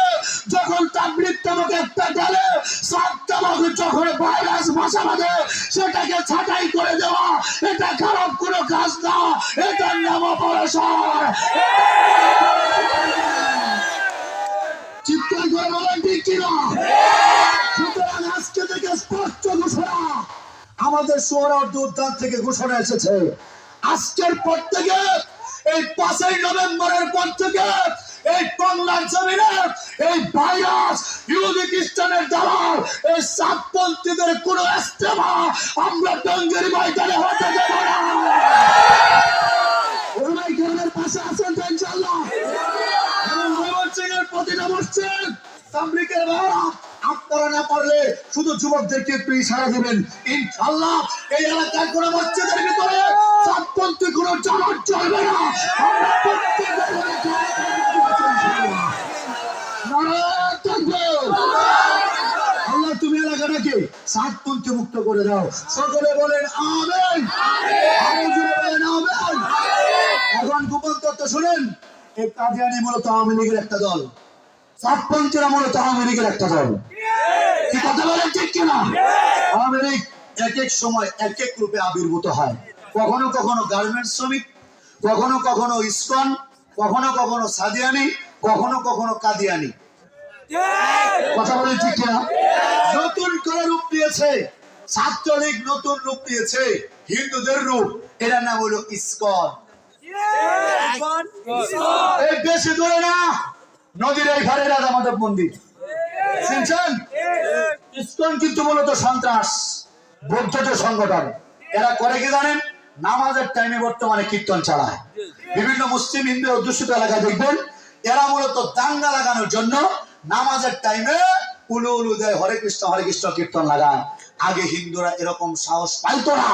যখন তাবলীগ নামক একটা ডালে সাত নামক যখন ভাইরাস বাসা বাঁধে সেটাকে ছাঁটাই করে দেওয়া এটা খারাপ কোনো কাজ না, এটার নাম অপারেশন। চিৎকার করে বলেন ঠিক কিনা? সুতরাং আজকে থেকে স্পষ্ট ঘোষণা, আমাদের সুয়ারা উদ্যান থেকে ঘোষণা এসেছে, আজকের পর থেকে এই 5ই নভেম্বরের পর থেকে এই বাংলার জমিনে এই ভাইরাস ইহুদি খ্রিস্টানের দালাল এই সাতপন্থীদের কোন ইস্তেমা আমরা টঙ্গীর ময়দানে হতে দেব না। ওরাই গ্রামের পাশে আছেন তো ইনশাআল্লাহ, এবং ময়মনসিংহের প্রতিটা মসজিদ তাবলীগের ভাইরা আপনারা না পারলে শুধু যুবকদেরকে একটু ইশারা দিবেন, ইনশাআল্লাহ এই এলাকার কোন মসজিদের ভিতরে সাতপন্থী কোন জামাত চলবে না। আমরা প্রত্যেকের আল্লাহ তুমি এলাকাটাকে সাতপন্থী মুক্ত করে দাও। সকলে বলেন আমিন। বলেন আমিন। এখন গোপন তত্ত্ব শুনেন, এই কাদিয়ানী মূলত আওয়ামী লীগের একটা দল, সাতপন্থীরা মূলত আওয়ামী লীগের একটা দল। কি কথা বলেন ঠিক কিনা? আওয়ামী লীগ এক এক সময় এক এক রূপে আবির্ভূত হয়, কখনো কখনো গার্মেন্টস শ্রমিক, কখনো কখনো ইসকন, কখনো কখনো সাদিয়ানি, কখনো কখনো কাদিয়ানি। কথা বলেন ঠিক কিনা? নতুন করে রূপ নিয়েছে ছাত্রলীগ, নতুন রূপ নিয়েছে হিন্দুদের রূপ, এটার নাম হলো ইসকন। এই বেশি দূরে না, নদীর এই ধারে রাধা মাধব মন্দির শুনছেন? ইসকন কিন্তু মূলত সন্ত্রাস বৌদ্ধদের সংগঠন। এরা করে কি জানেন? নামাজের টাইমে বর্তমানে কীর্তন চালায়, বিভিন্ন মুসলিম হিন্দু অধ্যুষিত এলাকায় দেখবেন এরা মূলত দাঙ্গা লাগানোর জন্য নামাজের টাইমে উলু উলু দেয়, হরে কৃষ্ণ কীর্তন লাগায়। আগে হিন্দুরা এরকম সাহস পাইতো না।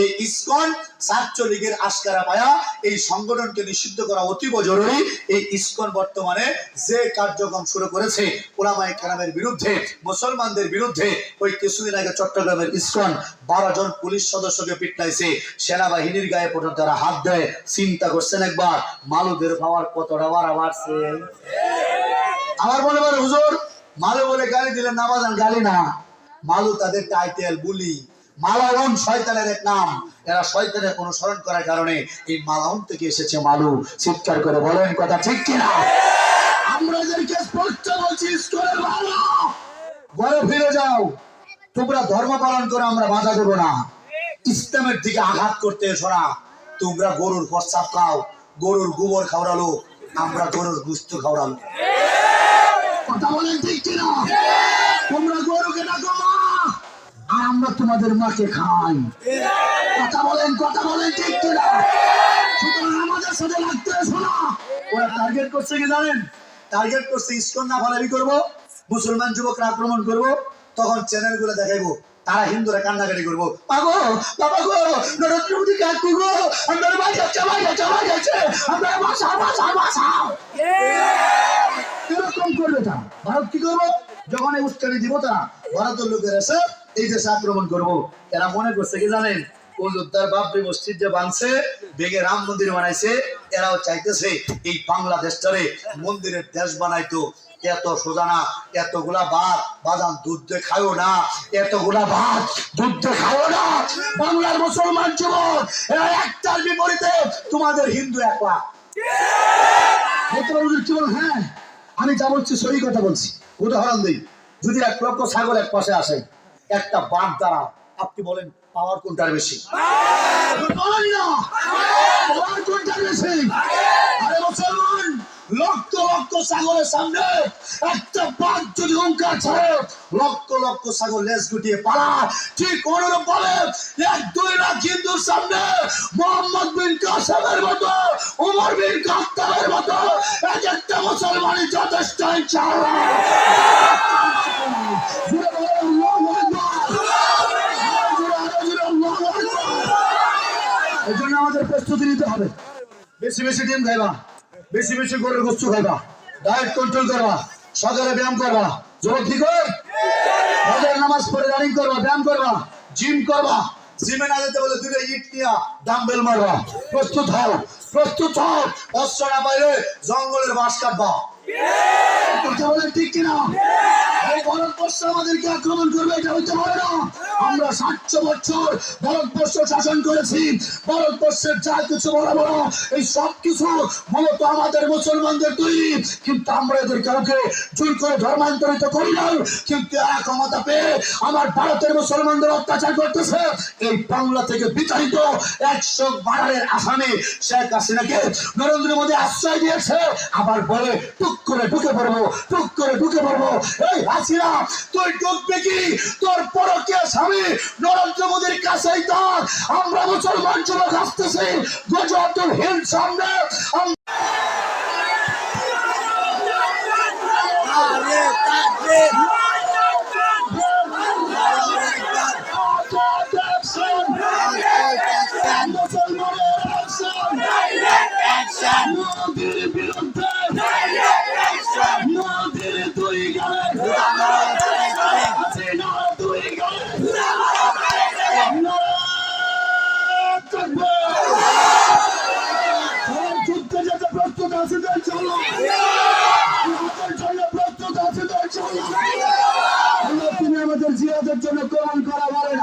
এই ইসকন ছাত্রলীগের আশকারা পায়া এই সংগঠনকে নিষিদ্ধ করা অতীব জরুরি। এই ইসকন বর্তমানে যে কার্যক্রম শুরু করেছে উলামায়ে কেরামের বিরুদ্ধে, মুসলমানদের বিরুদ্ধে, ওই কিছুদিন আগে চট্টগ্রামের ইসকন 12 জন পুলিশ সদস্যকে পিটাইছে, সেনাবাহিনীর গায়ে পর্যন্ত তারা হাত দেয়। চিন্তা করছেন একবার মালুদের পাওয়ার কতটা বাড়ছে? আমার মনে হয় হুজুর মালু বলে গালি দিলে নামাজান গালি না, মালু তাদের টাইটেল বুলি। মালাউন শয়তানের এক নাম, এরা শয়তানের অনুসরণ করার কারণে এই মালাউন থেকে এসেছে মালু। চিৎকার করে বলেন কথা ঠিক কিনা? আমরা এদেরকে স্পষ্ট বলছি, ইসকনের ভালো ঘরে ফিরে যাও, তোমরা ধর্ম পালন করে, আমরা বাধা দেব না। ইসলামের দিকে আঘাত করতে এসো না। তোমরা গরুর প্রস্রাব খাও, গরুর গোবর খাওয়ালো, আমরা গরুর গুস্ত খাওয়ালো। কথা বলেন ঠিক কিনা? তোমরা গরুকে ডাকো মা, আর আমরা তোমাদের মাকে খাই। কথা বলেন ঠিক কিনা? সুতরাং আমাদের সাথে লাগতে এসো না। ওরা টার্গেট করছে কি জানেন? টার্গেট করছে ইসকন না ফালাবি করবো, মুসলমান যুবকরা আক্রমণ করবো, তখন চ্যানেল গুলো দেখাইবো, তারা হিন্দুরা কান্নাকাটি করবো, পাগো বাবা গো নরেন্দ্র মোদী কাকু গো আমরা যাচ্ছে আমরা বাঁচাও। এরকম করবে তারা। ভারত কি করবো? যখন এই উস্কানি দিব তারা ভারতের লোকের এসে এই দেশে আক্রমণ করবো। এরা মনে করছে কি জানেন? অযোধ্যার বাবরি মসজিদ যে বানছে, ভেঙে রাম মন্দির বানাইছে, এরাও চাইতেছে এই বাংলাদেশটারে মন্দিরের দেশ বানাইতো। এত সোজা না, এতগুলা ভাত বাদাম দুধ দিয়ে খাও না, এতগুলা ভাত দুধ দিয়ে খাও না। বাংলার মুসলমান যুবক এরা একটার বিপরীতে তোমাদের হিন্দু 1 লাখ। কি বল? হ্যাঁ আমি যা বলছি সহি কথা বলছি। উদাহরণ দিই, যদি 1 লক্ষ ছাগল এক পাশে আসে, একটা বাঘ দ্বারা আপনি বলেন পাওয়ার কোনটার বেশি? বলেন না পাওয়ার কোনটার বেশি? আরে মুসলমান, লক্ষ লক্ষ ছাগলের সামনে একটা বাঘ যদি হুঙ্কার ছাড়ে, লক্ষ লক্ষ ছাগল লেজ গুটিয়ে পালা। ঠিক অনুরূপ ভাবে 1-2 লাখ হিন্দুর সামনে মোহাম্মদ বিন কাসেমের মতো, ওমর বিন খাত্তাবের মতো এক একটা মুসলমানই যথেষ্ট। ইনশাআল্লাহ এজন্য আমাদের প্রস্তুতি নিতে হবে। বেশি বেশি ডিম খাইবা, বেশি বেশি গরুর গোস্ত খাইবা, ডায়েট কন্ট্রোল করবা, সকালে ব্যায়াম করবা। যুবক ঠিক হয়, ফজর নামাজ পড়ে রানিং করবা, ব্যায়াম করবা, জিম করবা। জিমে না যেতে বলে দূরে ইট নিয়া ডাম্বেল মারবা। প্রস্তুত হও, প্রস্তুত হও। অস্ত্র না পাইলে জঙ্গলের বাঁশ কাটবা। কথা বলে ঠিক কিনা? এই ভারতবর্ষ আমাদেরকে আক্রমণ করবে, এটা হইতে পারে না। আমরা 700 বছর ভারতবর্ষ শাসন করেছি। ভারতবর্ষের যা কিছু বড় বড় এই সব কিছু মূলত আমাদের মুসলমানদের তৈরি, কিন্তু আমরা এদের কাউকে জোর করে ধর্মান্তরিত করি না। কিন্তু এরা ক্ষমতা পেয়ে আমার ভারতের মুসলমানদের অত্যাচার করতেছে। এই বাংলা থেকে বিতাড়িত 112 আসামি শেখ হাসিনাকে নরেন্দ্র মোদী আশ্রয় দিয়েছে। আবার বলে টুক করে ঢুকে পড়বো, টুক করে ঢুকে পড়বো। এই হাসিনা, তুই ঢুকবে কি? তোর পরকীয়া স্বামী নরেন্দ্র মোদীর কাছেই থাক। আমরা মুসলমান যুবক আসতেছি গুজরাতুল হিন্দ সামনে। মোদীর বিরুদ্ধে মোদীর দুই গালে হাসিনা দুই গালে যুদ্ধে যেতে প্রস্তুত আছে তো চলো, জন্য প্রস্তুত আছে তো চলো। তুমি আমাদের জিয়াদের জন্য কবুল করা বলেন।